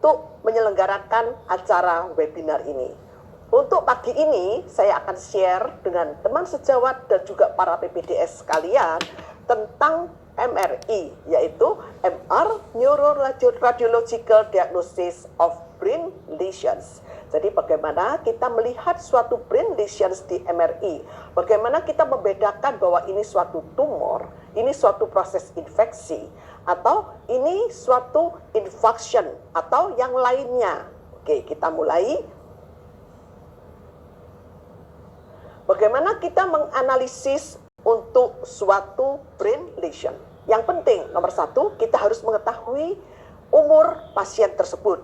untuk menyelenggarakan acara webinar ini. Untuk pagi ini saya akan share dengan teman sejawat dan juga para PPDS sekalian tentang MRI, yaitu MR Neuroradiological Diagnosis of Brain Lesions. Jadi bagaimana kita melihat suatu brain lesions di MRI, bagaimana kita membedakan bahwa ini suatu tumor, ini suatu proses infeksi, atau ini suatu infarction, atau yang lainnya. Oke, kita mulai. Bagaimana kita menganalisis untuk suatu brain lesion? Yang penting, nomor satu, kita harus mengetahui umur pasien tersebut.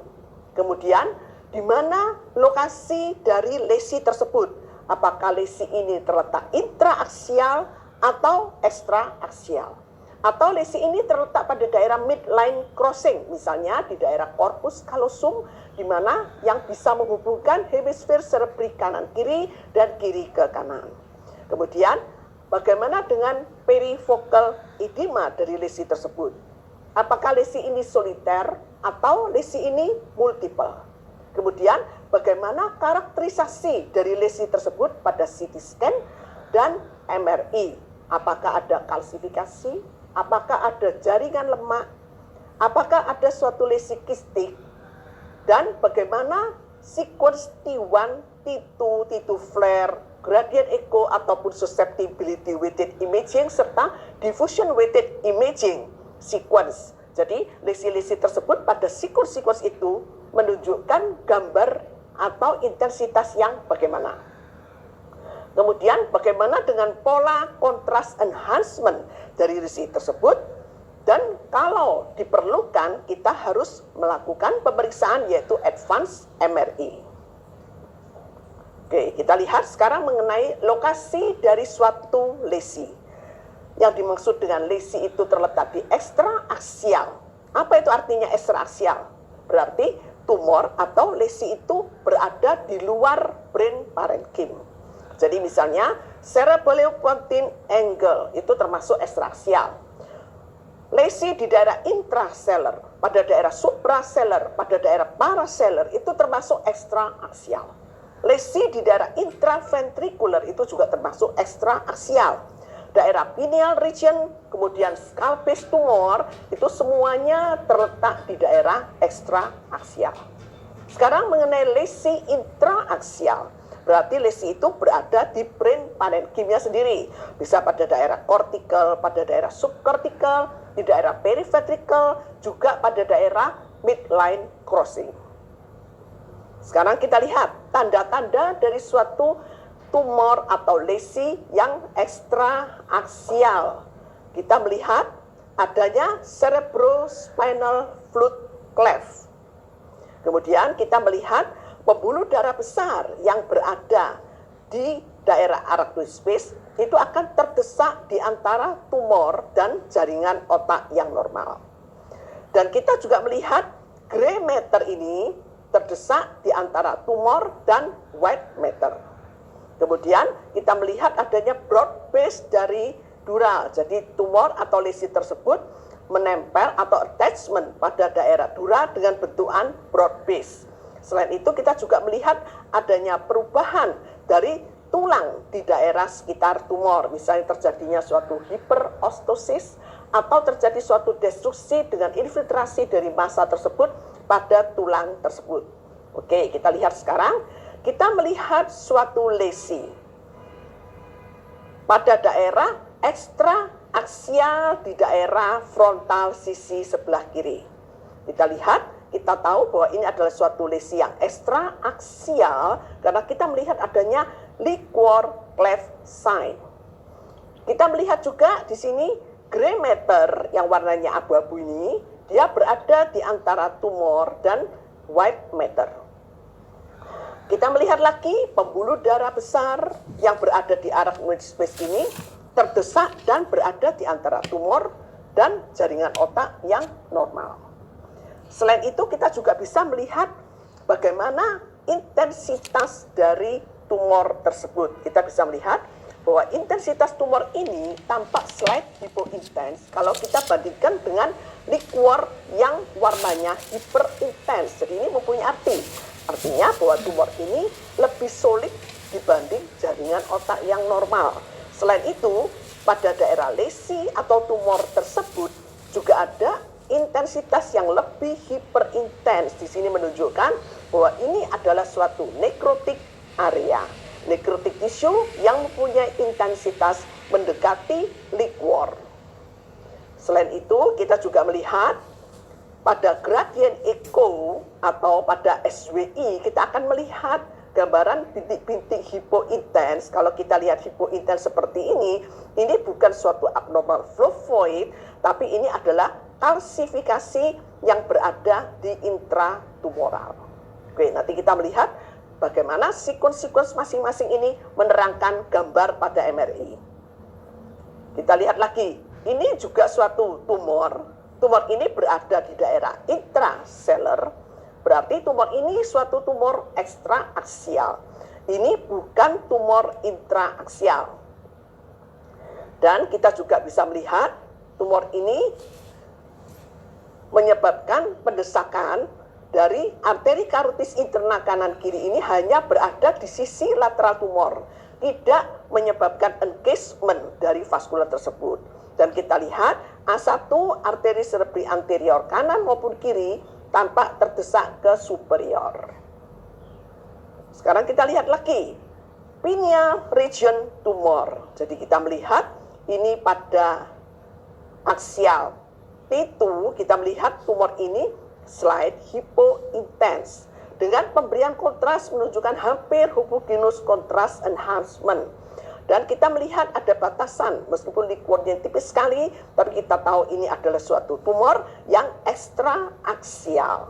Kemudian, di mana lokasi dari lesi tersebut? Apakah lesi ini terletak intraaksial atau ekstraaksial? Atau lesi ini terletak pada daerah midline crossing, misalnya di daerah corpus callosum, di mana yang bisa menghubungkan hemisfer cerebri kanan kiri dan kiri ke kanan. Kemudian, bagaimana dengan perifocal edema dari lesi tersebut? Apakah lesi ini soliter atau lesi ini multiple? Kemudian, bagaimana karakterisasi dari lesi tersebut pada CT scan dan MRI? Apakah ada kalsifikasi? Apakah ada jaringan lemak? Apakah ada suatu lesi kistik? Dan bagaimana sequence T1, T2, T2 flare, gradient echo ataupun susceptibility weighted imaging serta diffusion weighted imaging sequence. Jadi lesi-lesi tersebut pada sequence itu menunjukkan gambar atau intensitas yang bagaimana. Kemudian bagaimana dengan pola kontras enhancement dari lesi tersebut, dan kalau diperlukan kita harus melakukan pemeriksaan yaitu advance MRI. Oke, kita lihat sekarang mengenai lokasi dari suatu lesi. Yang dimaksud dengan lesi itu terletak di ekstraaksial. Apa itu artinya ekstraaksial? Berarti tumor atau lesi itu berada di luar brain parenchyma. Jadi misalnya cerebellopontine angle itu termasuk ekstraaksial. Lesi di daerah intrasellular, pada daerah suprasellular, pada daerah parasellular itu termasuk ekstraaksial. Lesi di daerah intraventricular itu juga termasuk ekstraaksial. Daerah pineal region, kemudian skull base tumor itu semuanya terletak di daerah ekstraaksial. Sekarang mengenai lesi intraaksial. Berarti lesi itu berada di brain parenchyma sendiri. Bisa pada daerah cortical, pada daerah subcortical, di daerah periventricle, juga pada daerah midline crossing. Sekarang kita lihat tanda-tanda dari suatu tumor atau lesi yang ekstraaksial. Kita melihat adanya cerebrospinal fluid cleft. Kemudian kita melihat pembuluh darah besar yang berada di daerah arachnoid space itu akan terdesak di antara tumor dan jaringan otak yang normal. Dan kita juga melihat gray matter ini terdesak di antara tumor dan white matter. Kemudian kita melihat adanya broad base dari dural. Jadi tumor atau lesi tersebut menempel atau attachment pada daerah dural dengan bentukan broad base. Selain itu kita juga melihat adanya perubahan dari tulang di daerah sekitar tumor. Misalnya terjadinya suatu hiperostosis atau terjadi suatu destruksi dengan infiltrasi dari massa tersebut pada tulang tersebut. Oke, kita lihat sekarang. Kita melihat suatu lesi pada daerah ekstraaksial di daerah frontal sisi sebelah kiri. Kita lihat, kita tahu bahwa ini adalah suatu lesi yang ekstraaksial karena kita melihat adanya liquor cleft sign. Kita melihat juga di sini gray matter yang warnanya abu-abu ini, dia berada di antara tumor dan white matter. Kita melihat lagi pembuluh darah besar yang berada di arachnoid space ini terdesak dan berada di antara tumor dan jaringan otak yang normal. Selain itu kita juga bisa melihat bagaimana intensitas dari tumor tersebut. Kita bisa melihat bahwa intensitas tumor ini tampak slight hypointens kalau kita bandingkan dengan liquor yang warnanya hyperintens. Jadi ini mempunyai artinya bahwa tumor ini lebih solid dibanding jaringan otak yang normal. Selain itu, pada daerah lesi atau tumor tersebut juga ada intensitas yang lebih hiperintens. Di sini menunjukkan bahwa ini adalah suatu necrotic area, necrotic tissue yang mempunyai intensitas mendekati liquor. Selain itu, kita juga melihat pada gradient echo atau pada SWI kita akan melihat gambaran bintik-bintik hipointens. Kalau kita lihat hipointens seperti ini bukan suatu abnormal flow void, tapi ini adalah kalsifikasi yang berada di intratumoral. Oke, nanti kita melihat bagaimana sekuen-sekuen masing-masing ini menerangkan gambar pada MRI. Kita lihat lagi, ini juga suatu tumor. Tumor ini berada di daerah intrasellular, berarti tumor ini suatu tumor ekstraaksial. Ini bukan tumor intraaksial. Dan kita juga bisa melihat tumor ini menyebabkan pendesakan dari arteri karotis interna kanan kiri ini hanya berada di sisi lateral tumor, tidak menyebabkan encasement dari vaskular tersebut. Dan kita lihat A1 arteri cerebri anterior kanan maupun kiri tampak terdesak ke superior. Sekarang kita lihat lagi pineal region tumor. Jadi kita melihat ini pada aksial T2, kita melihat tumor ini slight hypointens dengan pemberian kontras menunjukkan hampir homogeneous contrast enhancement. Dan kita melihat ada batasan, meskipun liquornya tipis sekali, tapi kita tahu ini adalah suatu tumor yang ekstraaksial.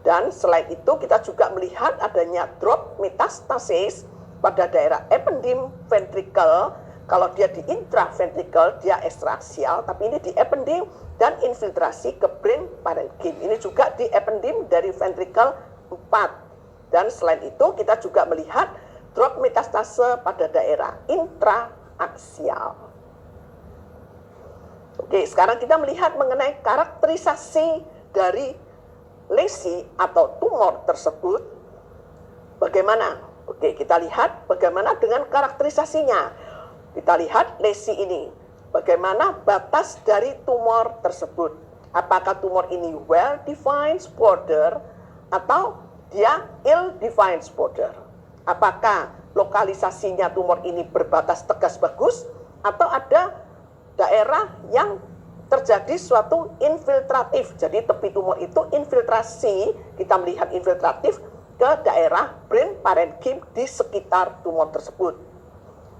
Dan selain itu kita juga melihat adanya drop metastasis pada daerah ependym ventricle. Kalau dia di intraventricle dia ekstraaksial, tapi ini di ependym dan infiltrasi ke brain parenchyma. Ini juga di ependym dari ventricle 4. Dan selain itu kita juga melihat drop metastase pada daerah intraaksial. Oke, sekarang kita melihat mengenai karakterisasi dari lesi atau tumor tersebut. Bagaimana? Oke, kita lihat bagaimana dengan karakterisasinya. Kita lihat lesi ini. Bagaimana batas dari tumor tersebut? Apakah tumor ini well-defined border atau dia ill-defined border? Apakah lokalisasinya tumor ini berbatas tegas bagus atau ada daerah yang terjadi suatu infiltratif. Jadi tepi tumor itu infiltrasi, kita melihat infiltratif ke daerah brain parenchyma di sekitar tumor tersebut.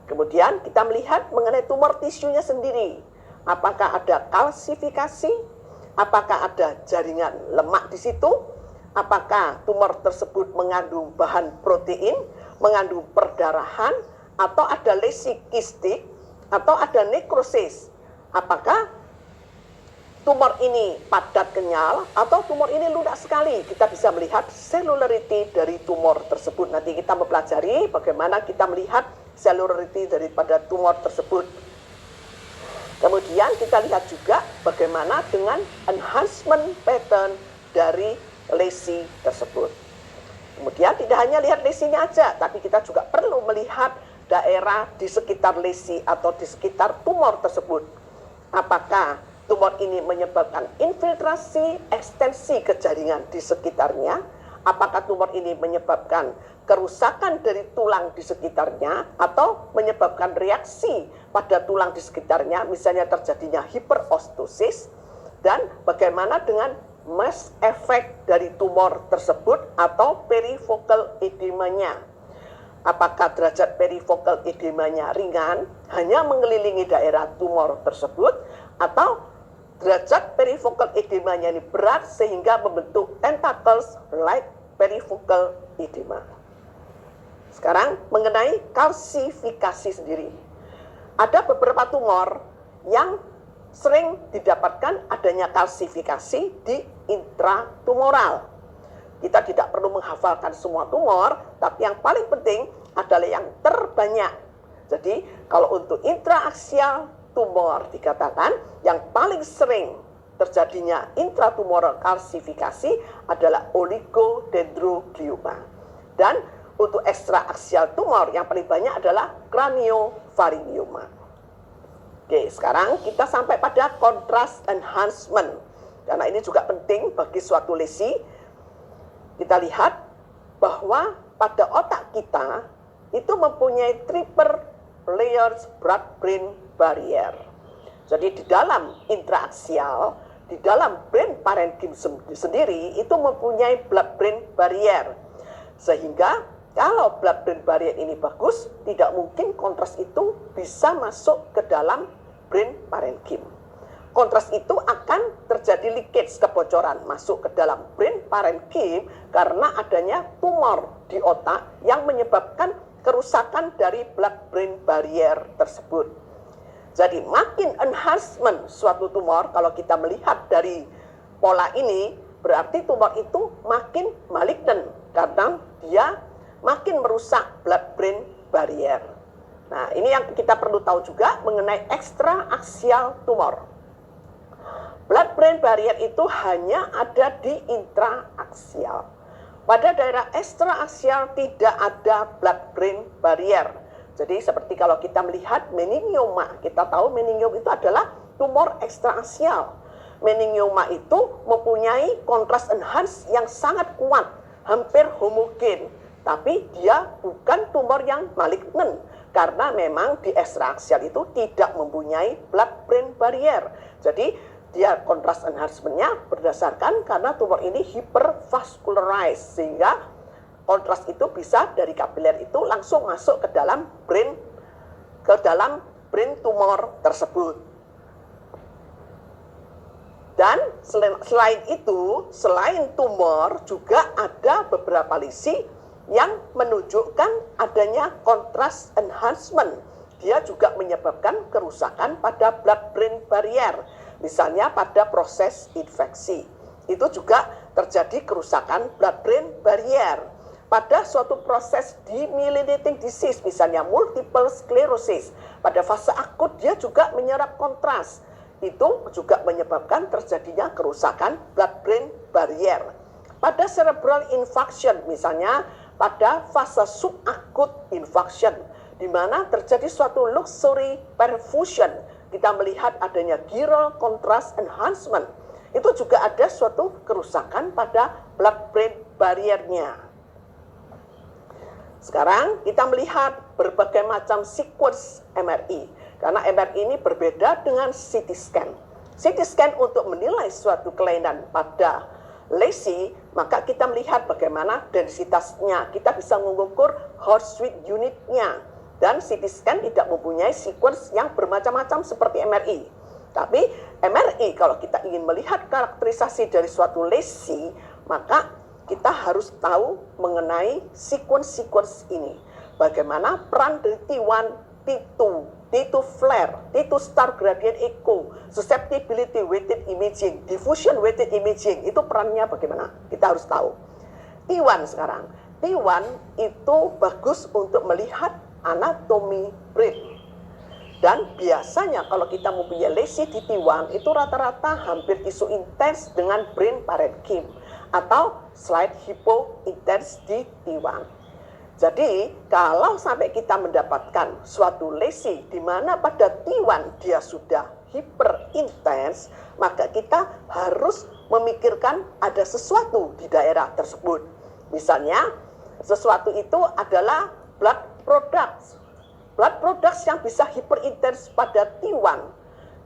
Kemudian kita melihat mengenai tumor tisunya sendiri. Apakah ada kalsifikasi? Apakah ada jaringan lemak di situ? Apakah tumor tersebut mengandung bahan protein, mengandung perdarahan, atau ada lesi kistik, atau ada nekrosis? Apakah tumor ini padat kenyal, atau tumor ini lunak sekali? Kita bisa melihat cellularity dari tumor tersebut. Nanti kita mempelajari bagaimana kita melihat cellularity daripada tumor tersebut. Kemudian kita lihat juga bagaimana dengan enhancement pattern dari lesi tersebut. Kemudian tidak hanya lihat lesinya aja, tapi kita juga perlu melihat daerah di sekitar lesi atau di sekitar tumor tersebut. Apakah tumor ini menyebabkan infiltrasi, ekstensi ke jaringan di sekitarnya? Apakah tumor ini menyebabkan kerusakan dari tulang di sekitarnya atau menyebabkan reaksi pada tulang di sekitarnya, misalnya terjadinya hiperostosis? Dan bagaimana dengan mass effect dari tumor tersebut atau perifocal edemanya? Apakah derajat perifocal edemanya ringan, hanya mengelilingi daerah tumor tersebut, atau derajat perifocal edemanya ini berat sehingga membentuk tentacles like perifocal edema? Sekarang mengenai kalsifikasi sendiri. Ada beberapa tumor yang sering didapatkan adanya kalsifikasi di intratumoral. Kita tidak perlu menghafalkan semua tumor, tapi yang paling penting adalah yang terbanyak Jadi kalau untuk intraaksial tumor dikatakan yang paling sering terjadinya intratumoral kalsifikasi adalah oligodendroglioma. Dan untuk ekstraaksial tumor yang paling banyak adalah craniofaringioma. Oke, sekarang kita sampai pada contrast enhancement. Karena ini juga penting bagi suatu lesi. Kita lihat bahwa pada otak kita itu mempunyai triple layers blood-brain barrier. Jadi di dalam intraaksial, di dalam brain parenchyma sendiri itu mempunyai blood-brain barrier. Sehingga kalau blood-brain barrier ini bagus, tidak mungkin kontras itu bisa masuk ke dalam brain parenchyma. Kontras itu akan terjadi leakage, kebocoran masuk ke dalam brain parenchyma karena adanya tumor di otak yang menyebabkan kerusakan dari blood-brain barrier tersebut. Jadi makin enhancement suatu tumor, kalau kita melihat dari pola ini, berarti tumor itu makin malignan karena dia makin merusak blood-brain barrier. Nah, ini yang kita perlu tahu juga mengenai ekstraaksial tumor. Blood-brain barrier itu hanya ada di intraaksial. Pada daerah ekstraaksial tidak ada blood-brain barrier. Jadi seperti kalau kita melihat meningioma, kita tahu meningioma itu adalah tumor ekstraaksial. Meningioma itu mempunyai kontras enhance yang sangat kuat, hampir homogen. Tapi dia bukan tumor yang malignan, karena memang di ekstraaksial itu tidak mempunyai blood-brain barrier. Jadi dia kontras enhancement-nya berdasarkan karena tumor ini hypervascularized, sehingga kontras itu bisa dari kapiler itu langsung masuk ke dalam brain tumor tersebut. Dan selain itu, selain tumor juga ada beberapa lesi yang menunjukkan adanya kontras enhancement. Dia juga menyebabkan kerusakan pada blood-brain barrier. Misalnya pada proses infeksi, itu juga terjadi kerusakan blood-brain barrier. Pada suatu proses demyelinating disease, misalnya multiple sclerosis, pada fase akut dia juga menyerap kontras. Itu juga menyebabkan terjadinya kerusakan blood-brain barrier. Pada cerebral infarction, misalnya pada fase subakut infarction, di mana terjadi suatu luxury perfusion, kita melihat adanya chiral contrast enhancement. Itu juga ada suatu kerusakan pada blood-brain barrier-nya. Sekarang kita melihat berbagai macam sequence MRI. Karena MRI ini berbeda dengan CT scan. CT scan untuk menilai suatu kelainan pada lesi, maka kita melihat bagaimana densitasnya. Kita bisa mengukur Hounsfield unit-nya. Dan CT scan tidak mempunyai sequence yang bermacam-macam seperti MRI. Tapi MRI kalau kita ingin melihat karakterisasi dari suatu lesi, maka kita harus tahu mengenai sequence ini. Bagaimana peran dari T1, T2, T2 flare, T2 star gradient echo, susceptibility weighted imaging, diffusion weighted imaging, itu perannya bagaimana? Kita harus tahu. T1 sekarang. T1 itu bagus untuk melihat anatomi brain. Dan biasanya kalau kita mempunyai lesi di T1 itu rata-rata hampir isu intens dengan brain parenchyma atau slight hypointens di T1. Jadi kalau sampai kita mendapatkan suatu lesi di mana pada T1 dia sudah hyperintens, maka kita harus memikirkan ada sesuatu di daerah tersebut. Misalnya sesuatu itu adalah blood products. Blood products yang bisa hyperintens pada T1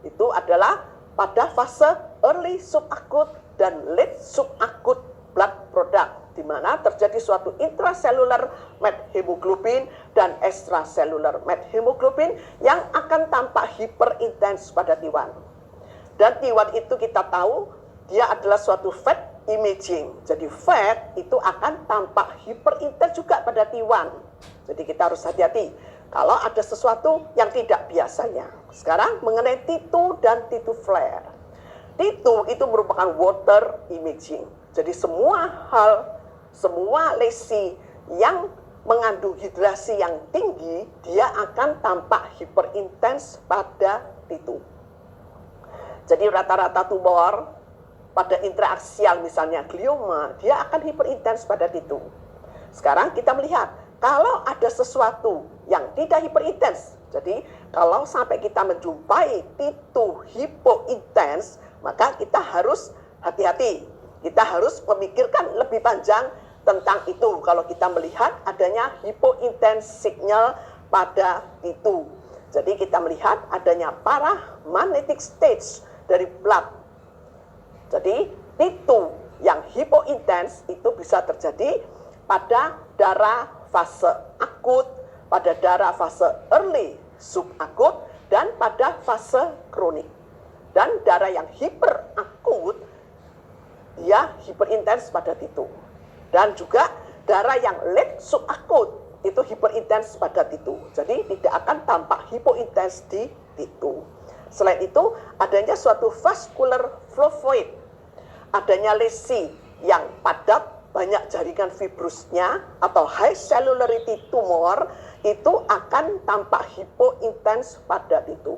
itu adalah pada fase early subakut dan late subakut blood product, di mana terjadi suatu intracellular methemoglobin dan extracellular methemoglobin yang akan tampak hyperintens pada T1. Dan T1 itu kita tahu dia adalah suatu fat imaging. Jadi fat itu akan tampak hyperintens juga pada T1. Jadi kita harus hati-hati kalau ada sesuatu yang tidak biasanya. Sekarang mengenai T2 dan T2 flare. T2 itu merupakan water imaging. Jadi semua lesi yang mengandung hidrasi yang tinggi, dia akan tampak hiperintens pada T2. Jadi rata-rata tumor pada intraaksial misalnya glioma, dia akan hiperintens pada T2. Sekarang kita melihat, kalau ada sesuatu yang tidak hiperintens, jadi kalau sampai kita menjumpai T2 hipointens, maka kita harus hati-hati. Kita harus memikirkan lebih panjang tentang itu kalau kita melihat adanya hipointens signal pada T2. Jadi kita melihat adanya paramagnetic stage dari blood. Jadi T2 yang hipointens itu bisa terjadi pada darah fase akut, pada darah fase early subakut, dan pada fase kronik. Dan darah yang hiperakut, dia hiperintens pada T2. Dan juga darah yang late subakut, itu hiperintens pada T2. Jadi tidak akan tampak hipointens di T2. Selain itu, adanya suatu vascular flow void, adanya lesi yang padat, banyak jaringan fibrusnya, atau high cellularity tumor, itu akan tampak hipointens pada T2.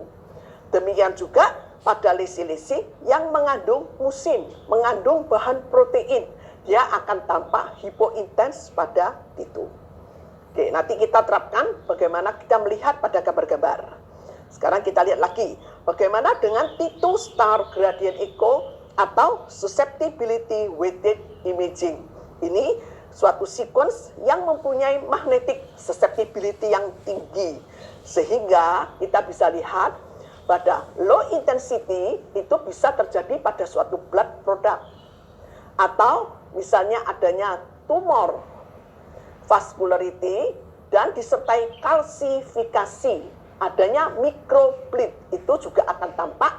Demikian juga pada lesi-lesi yang mengandung musin, mengandung bahan protein, dia akan tampak hipointens pada T2. Oke, nanti kita terapkan bagaimana kita melihat pada gambar-gambar. Sekarang kita lihat lagi, bagaimana dengan T2 star gradient echo atau susceptibility weighted imaging. Ini suatu sequence yang mempunyai magnetic susceptibility yang tinggi, sehingga kita bisa lihat pada low intensity itu bisa terjadi pada suatu blood product, atau misalnya adanya tumor vascularity dan disertai kalsifikasi, adanya microbleed, itu juga akan tampak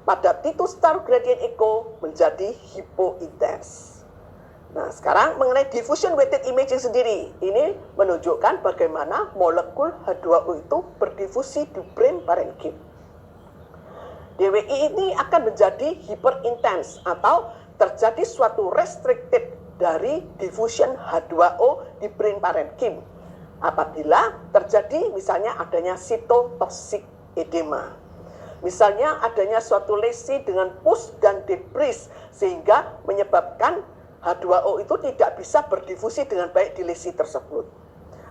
pada T2 star gradient echo menjadi hipointens. Nah, sekarang mengenai diffusion weighted imaging sendiri, ini menunjukkan bagaimana molekul H2O itu berdifusi di brain parenchyma. DWI ini akan menjadi hyperintens atau terjadi suatu restricted dari diffusion H2O di brain parenchyma apabila terjadi misalnya adanya cytotoxic edema. Misalnya adanya suatu lesi dengan pus dan debris sehingga menyebabkan H2O itu tidak bisa berdifusi dengan baik di lesi tersebut.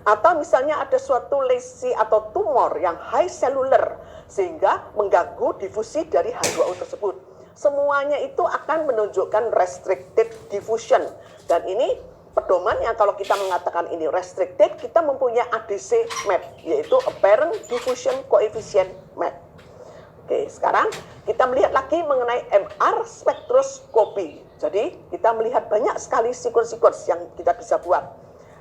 Atau misalnya ada suatu lesi atau tumor yang high cellular sehingga mengganggu difusi dari H2O tersebut. Semuanya itu akan menunjukkan restricted diffusion. Dan ini pedomannya kalau kita mengatakan ini restricted, kita mempunyai ADC map, yaitu apparent diffusion coefficient map. Oke, sekarang kita melihat lagi mengenai MR spektroskopi. Jadi kita melihat banyak sekali sequence-sequence yang kita bisa buat.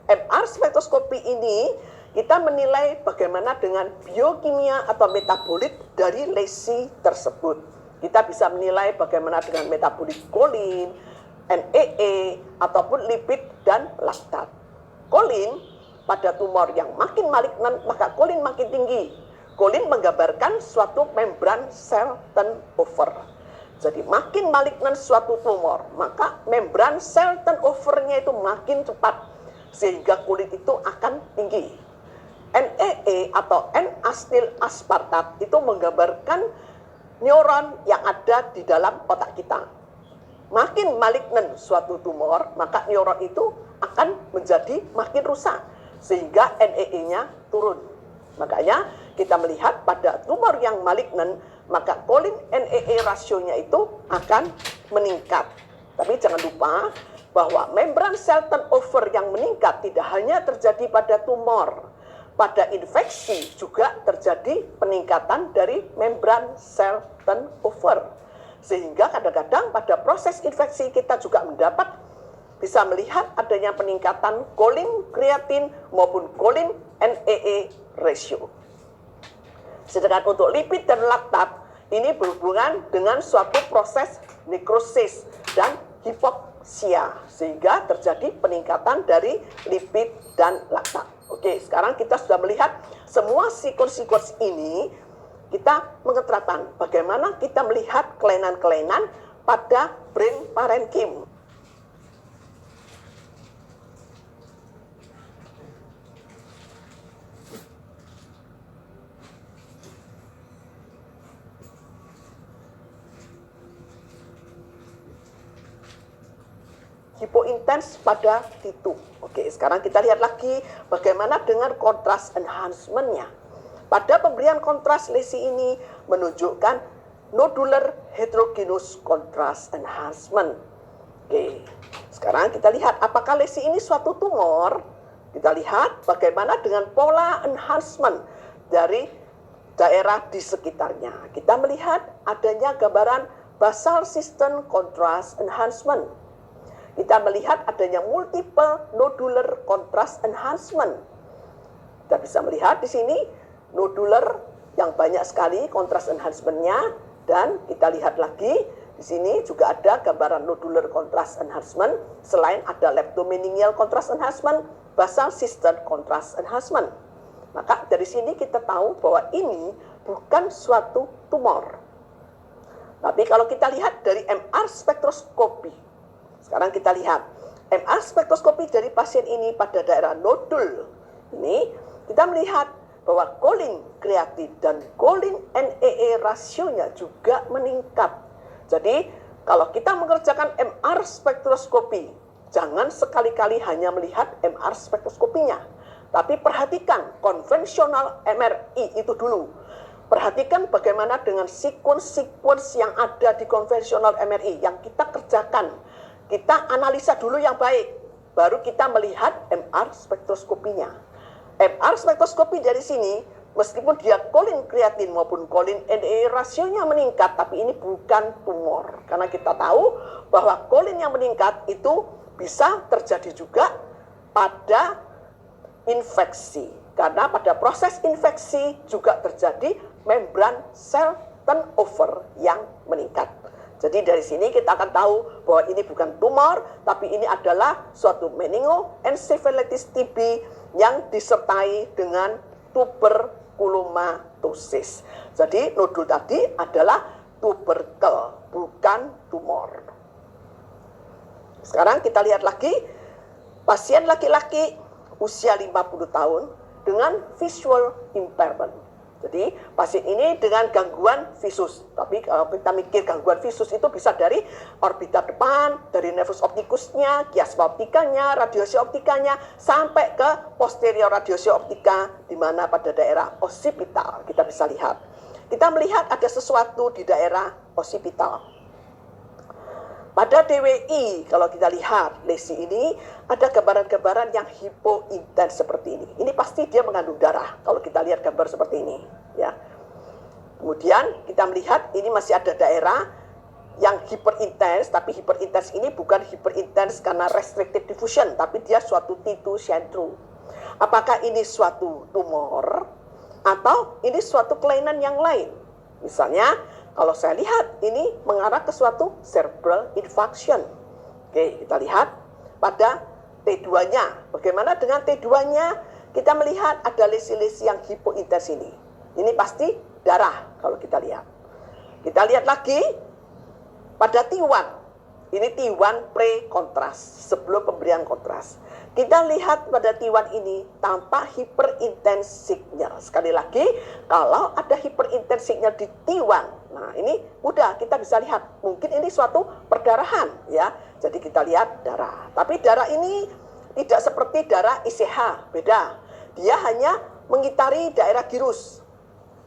MR spektroskopi ini kita menilai bagaimana dengan biokimia atau metabolit dari lesi tersebut. Kita bisa menilai bagaimana dengan metabolit kolin, NEE, ataupun lipid dan laktat. Kolin pada tumor yang makin malignan, maka kolin makin tinggi. Kolin menggambarkan suatu membran sel turnover. Jadi makin malignan suatu tumor, maka membran sel turnover-nya itu makin cepat, sehingga kolin itu akan tinggi. NEE atau N-acetyl aspartat itu menggambarkan neuron yang ada di dalam otak kita. Makin malignan suatu tumor, maka neuron itu akan menjadi makin rusak, sehingga NEE-nya turun. Makanya kita melihat pada tumor yang malignan, maka kolin NEE rasionya itu akan meningkat. Tapi jangan lupa bahwa membran sel turnover yang meningkat tidak hanya terjadi pada tumor. Pada infeksi juga terjadi peningkatan dari membran sel turnover. Sehingga kadang-kadang pada proses infeksi kita juga bisa melihat adanya peningkatan kolin kreatin maupun kolin NEE ratio. Sedangkan untuk lipid dan laktat, ini berhubungan dengan suatu proses nekrosis dan hipoksia, sehingga terjadi peningkatan dari lipid dan laktat. Oke, sekarang kita sudah melihat semua sequence-sequence ini, kita mengeterapkan bagaimana kita melihat kelainan-kelainan pada brain parenchyma. hipointens pada T2. Oke, sekarang kita lihat lagi bagaimana dengan kontras enhancement-nya. Pada pemberian kontras, lesi ini menunjukkan nodular heterogeneous contrast enhancement. Oke, sekarang kita lihat apakah lesi ini suatu tumor. Kita lihat bagaimana dengan pola enhancement dari daerah di sekitarnya. Kita melihat adanya gambaran basal cistern contrast enhancement. Kita melihat adanya multiple nodular contrast enhancement. Kita bisa melihat di sini nodular yang banyak sekali contrast enhancement-nya, dan kita lihat lagi di sini juga ada gambaran nodular contrast enhancement selain ada leptomeningeal contrast enhancement, basal cistern contrast enhancement. Maka dari sini kita tahu bahwa ini bukan suatu tumor. Tapi kalau kita lihat dari MR spektroskopi, sekarang kita lihat MR spektroskopi dari pasien ini pada daerah nodul ini, kita melihat bahwa kolin kreatin dan kolin NEE rasionya juga meningkat. Jadi kalau kita mengerjakan MR spektroskopi, jangan sekali-kali hanya melihat MR spektroskopinya, tapi perhatikan konvensional MRI itu dulu. Perhatikan bagaimana dengan sequence yang ada di konvensional MRI yang kita kerjakan. Kita analisa dulu yang baik, baru kita melihat MR spektroskopinya. MR spektroskopi dari sini, meskipun dia kolin kreatin maupun kolin NEE rasionya meningkat, tapi ini bukan tumor. Karena kita tahu bahwa kolin yang meningkat itu bisa terjadi juga pada infeksi. Karena pada proses infeksi juga terjadi membran sel turnover yang meningkat. Jadi dari sini kita akan tahu bahwa ini bukan tumor, tapi ini adalah suatu meningoencephalitis TB yang disertai dengan tuberkulomatosis. Jadi nodul tadi adalah tuberkel, bukan tumor. Sekarang kita lihat lagi pasien laki-laki usia 50 tahun dengan visual impairment. Jadi pasien ini dengan gangguan visus. Tapi kalau kita mikir gangguan visus itu bisa dari orbita depan, dari nervus opticusnya, chiasma optikanya, radiusio optikanya, sampai ke posterior radiusio optika, di mana pada daerah occipital kita bisa lihat. Kita melihat ada sesuatu di daerah occipital. Pada DWI, kalau kita lihat lesi ini, ada gambaran-gambaran yang hipointens seperti ini. Ini pasti dia mengandung darah, kalau kita lihat gambar seperti ini. Ya. Kemudian kita melihat ini masih ada daerah yang hiperintens, tapi hiperintens ini bukan hiperintens karena restricted diffusion, tapi dia suatu T2 centrum. Apakah ini suatu tumor, atau ini suatu kelainan yang lain? Misalnya, kalau saya lihat ini mengarah ke suatu cerebral infarction. Oke, kita lihat pada T2-nya. Bagaimana dengan T2-nya? Kita melihat ada lesi-lesi yang hipointens ini. Ini pasti darah kalau kita lihat. Kita lihat lagi pada T1. Ini T1 pre-kontras, sebelum pemberian kontras. Kita lihat pada T1 ini tampak hyperintens signal. Sekali lagi, kalau ada hyperintens signal di T1, nah ini mudah kita bisa lihat. Mungkin ini suatu perdarahan ya. Jadi kita lihat darah. Tapi darah ini tidak seperti darah ICH, beda. Dia hanya mengitari daerah gyrus.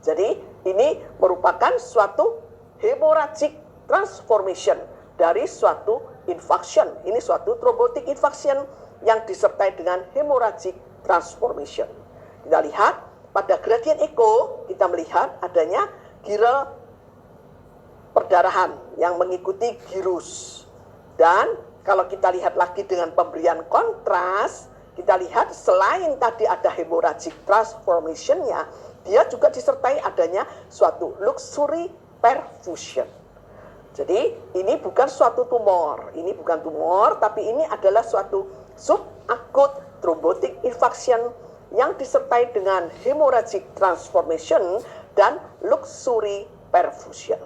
Jadi ini merupakan suatu hemorrhagic transformation dari suatu infarction. Ini suatu thrombotic infarction yang disertai dengan hemorrhagic transformation. Kita lihat pada gradient echo, kita melihat adanya giral perdarahan yang mengikuti gyrus. Dan kalau kita lihat lagi dengan pemberian kontras, kita lihat selain tadi ada hemorrhagic transformation-nya, dia juga disertai adanya suatu luxury perfusion. Jadi ini bukan suatu tumor, ini bukan tumor, tapi ini adalah suatu subakut thrombotic infarction yang disertai dengan hemorrhagic transformation dan luxury perfusion.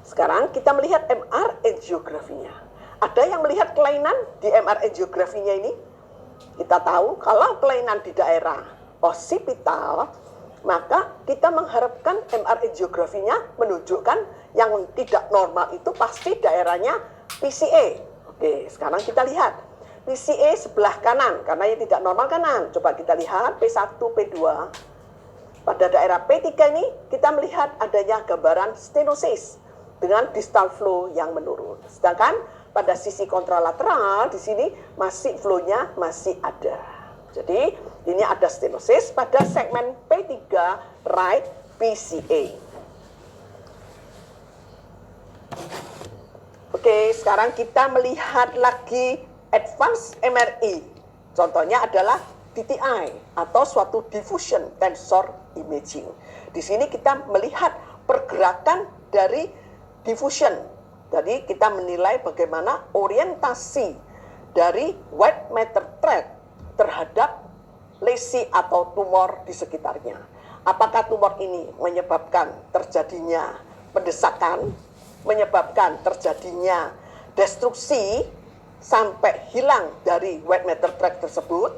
Sekarang kita melihat MR angiografinya. Ada yang melihat kelainan di MR angiografinya ini? Kita tahu kalau kelainan di daerah occipital, maka kita mengharapkan MR angiografinya menunjukkan yang tidak normal itu pasti daerahnya PCA. Oke, sekarang kita lihat PCA sebelah kanan, karena ini tidak normal kanan. Coba kita lihat P1, P2. Pada daerah P3 ini kita melihat adanya gambaran stenosis dengan distal flow yang menurun. Sedangkan pada sisi kontralateral di sini masih flow-nya masih ada. Jadi ini ada stenosis pada segmen P3 right PCA. Oke, sekarang kita melihat lagi advance MRI. Contohnya adalah DTI atau suatu diffusion tensor imaging. Di sini kita melihat pergerakan dari diffusion. Jadi kita menilai bagaimana orientasi dari white matter thread terhadap lesi atau tumor di sekitarnya. Apakah tumor ini menyebabkan terjadinya pendesakan, menyebabkan terjadinya destruksi sampai hilang dari white matter thread tersebut,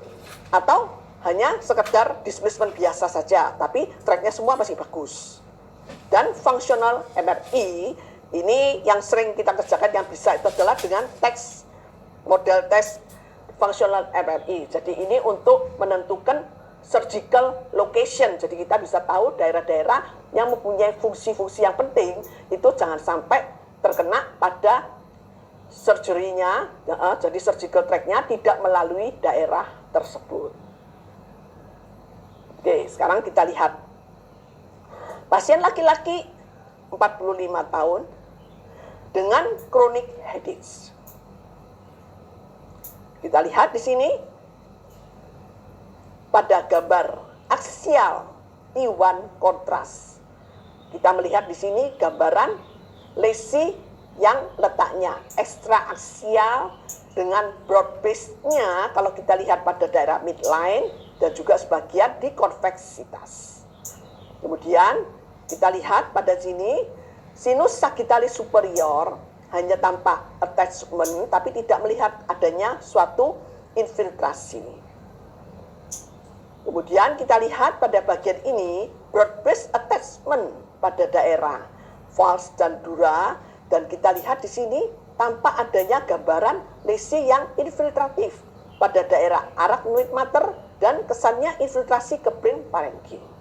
atau hanya sekedar displacement biasa saja, tapi threadnya semua masih bagus. Dan functional MRI ini yang sering kita kerjakan yang bisa itu adalah dengan teks, model tes functional MRI. Jadi ini untuk menentukan surgical location. Jadi kita bisa tahu daerah-daerah yang mempunyai fungsi-fungsi yang penting itu jangan sampai terkena pada surgery-nya, jadi surgical tract-nya tidak melalui daerah tersebut. Oke, sekarang kita lihat pasien laki-laki 45 tahun dengan chronic headaches. Kita lihat di sini pada gambar aksial T1 kontras. Kita melihat di sini gambaran lesi yang letaknya ekstra aksial dengan broad base-nya kalau kita lihat pada daerah midline dan juga sebagian di konveksitas. Kemudian kita lihat pada sini sinus sagittalis superior hanya tampak attachment tapi tidak melihat adanya suatu infiltrasi. Kemudian kita lihat pada bagian ini broad base attachment pada daerah vals dan dura, dan kita lihat di sini tampak adanya gambaran lesi yang infiltratif pada daerah arachnoid mater dan kesannya infiltrasi ke brain parenchyma.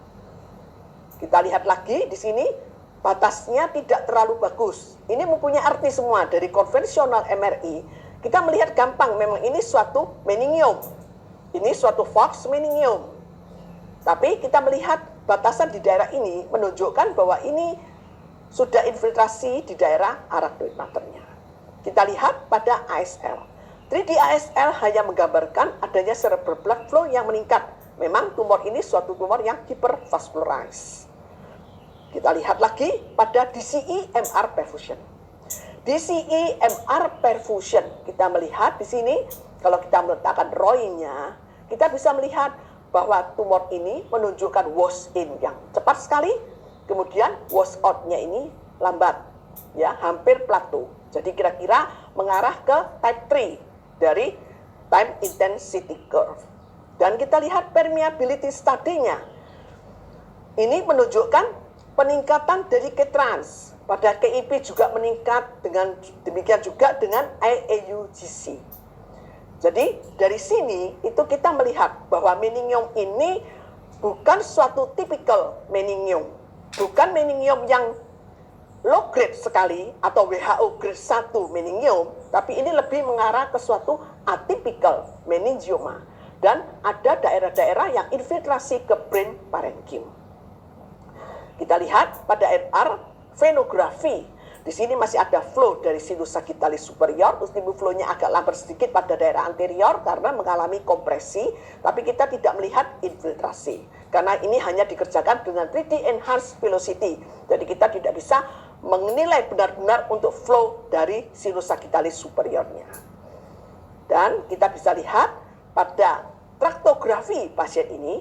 Kita lihat lagi di sini batasnya tidak terlalu bagus. Ini mempunyai arti semua dari konvensional MRI. Kita melihat gampang memang ini suatu meningium. Ini suatu false meningium. Tapi kita melihat batasan di daerah ini menunjukkan bahwa ini sudah infiltrasi di daerah arachnoid maternya. Kita lihat pada ASL. 3D ASL hanya menggambarkan adanya cerebral blood flow yang meningkat. Memang tumor ini suatu tumor yang hypervascularized. Kita lihat lagi pada DCE MR perfusion. DCE MR perfusion, kita melihat di sini kalau kita meletakkan ROI-nya, kita bisa melihat bahwa tumor ini menunjukkan wash in yang cepat sekali, kemudian wash out-nya ini lambat, ya, hampir plateau. Jadi kira-kira mengarah ke type 3 dari time intensity curve. Dan kita lihat permeability study-nya. Ini menunjukkan peningkatan dari K-trans. Pada KIP juga meningkat, dengan demikian juga dengan IAUGC. Jadi dari sini itu kita melihat bahwa meningium ini bukan suatu typical meningium. Bukan meningium yang low grade sekali atau WHO grade 1 meningium, tapi ini lebih mengarah ke suatu atypical meningioma. Dan ada daerah-daerah yang infiltrasi ke brain parenchyma. Kita lihat pada MR venografi. Di sini masih ada flow dari sinus sagittalis superior, ultimum flow-nya agak lambat sedikit pada daerah anterior karena mengalami kompresi, tapi kita tidak melihat infiltrasi. Karena ini hanya dikerjakan dengan 3D enhanced velocity. Jadi kita tidak bisa menilai benar-benar untuk flow dari sinus sagittalis superiornya. Dan kita bisa lihat pada traktografi pasien ini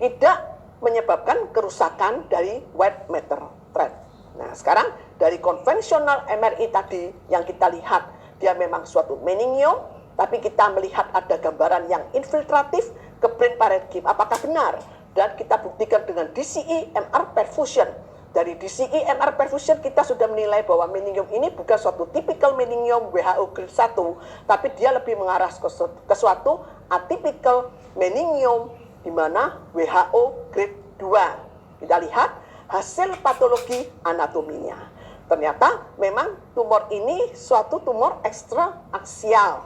tidak menyebabkan kerusakan dari white matter thread. Nah, sekarang dari konvensional MRI tadi yang kita lihat dia memang suatu meningium, tapi kita melihat ada gambaran yang infiltratif ke brain parenchyma. Apakah benar? Dan kita buktikan dengan DCE MR perfusion dari DCE MR perfusion kita sudah menilai bahwa meningium ini bukan suatu typical meningium WHO grade 1, tapi dia lebih mengarah ke suatu atypical meningium di mana WHO grade 2. Kita lihat hasil patologi anatominya. Ternyata memang tumor ini suatu tumor ekstraaksial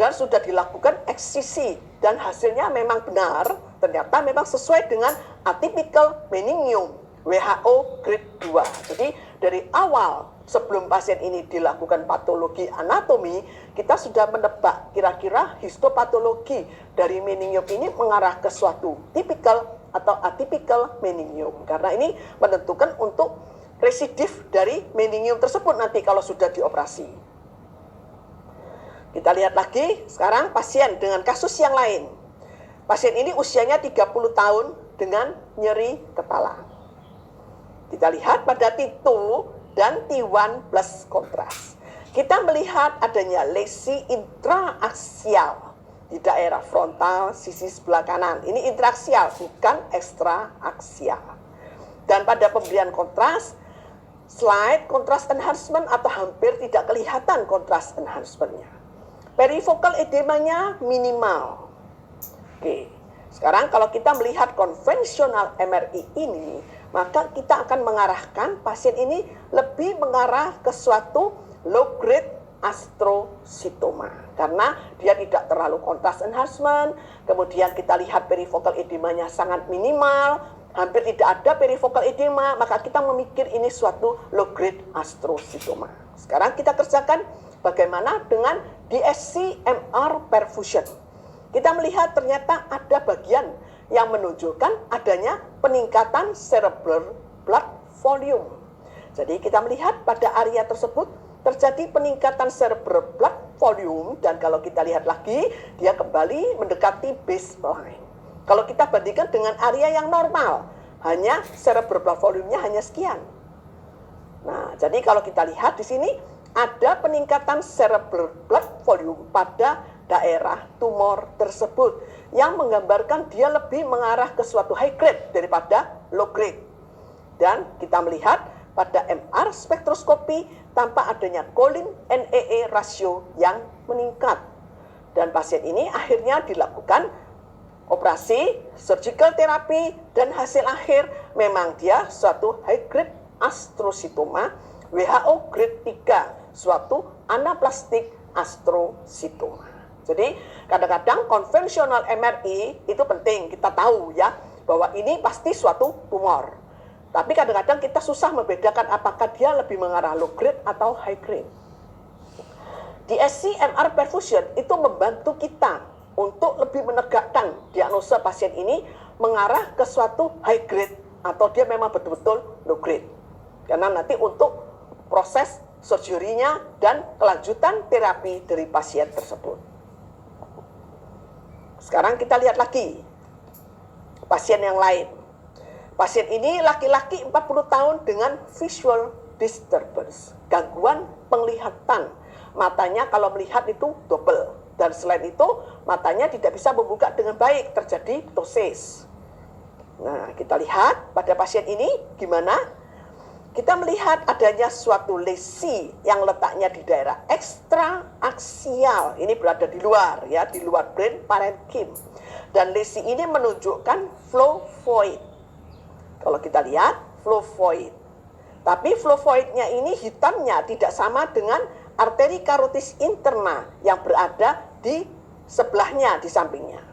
dan sudah dilakukan eksisi dan hasilnya memang benar, ternyata memang sesuai dengan atypical meningium WHO grade 2. Jadi dari awal sebelum pasien ini dilakukan patologi anatomi, kita sudah menebak kira-kira histopatologi dari meningium ini mengarah ke suatu tipikal atau atypical meningium. Karena ini menentukan untuk residif dari meningium tersebut nanti kalau sudah dioperasi. Kita lihat lagi sekarang pasien dengan kasus yang lain. Pasien ini usianya 30 tahun dengan nyeri kepala. Kita lihat pada T2 dan T1 plus kontras. Kita melihat adanya lesi intraaksial di daerah frontal sisi sebelah kanan. Ini intraaksial, bukan ekstraaksial. Dan pada pemberian kontras, slide kontras enhancement atau hampir tidak kelihatan kontras enhancementnya. Perifocal edemanya minimal. Oke, sekarang kalau kita melihat konvensional MRI ini, maka kita akan mengarahkan pasien ini lebih mengarah ke suatu low grade astrocytoma karena dia tidak terlalu kontras enhancement. Kemudian kita lihat perifocal edemanya sangat minimal, hampir tidak ada perifocal edema, maka kita memikir ini suatu low grade astrocytoma. Sekarang kita kerjakan bagaimana dengan DSC MR perfusion. Kita melihat ternyata ada bagian yang menunjukkan adanya peningkatan cerebral blood volume. Jadi kita melihat pada area tersebut terjadi peningkatan cerebral blood volume dan kalau kita lihat lagi dia kembali mendekati baseline. Kalau kita bandingkan dengan area yang normal, hanya cerebral blood volume-nya hanya sekian. Nah, jadi kalau kita lihat di sini ada peningkatan cerebral blood volume pada daerah tumor tersebut yang menggambarkan dia lebih mengarah ke suatu high grade daripada low grade. Dan kita melihat pada MR spektroskopi tampak adanya Collin NEE rasio yang meningkat. Dan pasien ini akhirnya dilakukan operasi, surgical therapy, dan hasil akhir memang dia suatu high grade astrocytoma WHO grade 3, suatu anaplastik astrocytoma. Jadi kadang-kadang konvensional MRI itu penting kita tahu ya bahwa ini pasti suatu tumor. Tapi kadang-kadang kita susah membedakan apakah dia lebih mengarah low grade atau high grade. DSC MR perfusion itu membantu kita untuk lebih menegakkan diagnosa pasien ini mengarah ke suatu high grade atau dia memang betul-betul low grade. Karena nanti untuk proses surgery-nya dan kelanjutan terapi dari pasien tersebut. Sekarang kita lihat lagi pasien yang lain. Pasien ini laki-laki 40 tahun dengan visual disturbance, gangguan penglihatan. Matanya kalau melihat itu double. Dan selain itu matanya tidak bisa membuka dengan baik, terjadi ptosis. Nah, kita lihat pada pasien ini gimana? Kita melihat adanya suatu lesi yang letaknya di daerah ekstraaksial. Ini berada di luar ya, di luar brain parenchyma. Dan lesi ini menunjukkan flow void. Kalau kita lihat flow void. Tapi flow voidnya ini hitamnya tidak sama dengan arteri karotis interna yang berada di sebelahnya, di sampingnya.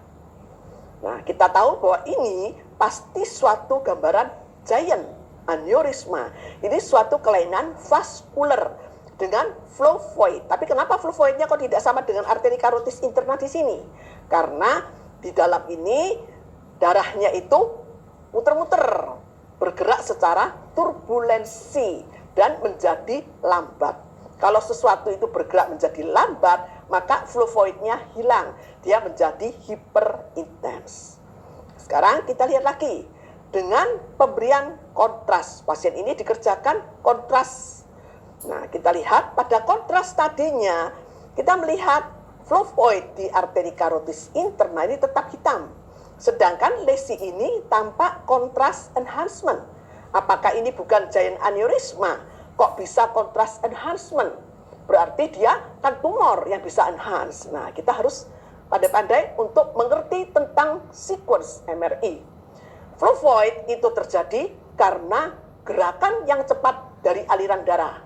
Nah, kita tahu bahwa ini pasti suatu gambaran giant aneurisma. Ini suatu kelainan vaskular dengan flow void. Tapi kenapa flow voidnya kok tidak sama dengan arteri karotis interna di sini? Karena di dalam ini darahnya itu muter-muter, bergerak secara turbulensi dan menjadi lambat. Kalau sesuatu itu bergerak menjadi lambat, maka flow void-nya hilang. Dia menjadi hyperintens. Sekarang kita lihat lagi. Dengan pemberian kontras, pasien ini dikerjakan kontras. Nah, kita lihat pada kontras tadinya, kita melihat flow void di arteri karotis interna ini tetap hitam. Sedangkan lesi ini tampak kontras enhancement Apakah ini bukan giant aneurysma? Kok bisa contrast enhancement? Berarti dia kan tumor yang bisa enhance. Nah, kita harus pandai-pandai untuk mengerti tentang sequence MRI. Flow void itu terjadi karena gerakan yang cepat dari aliran darah.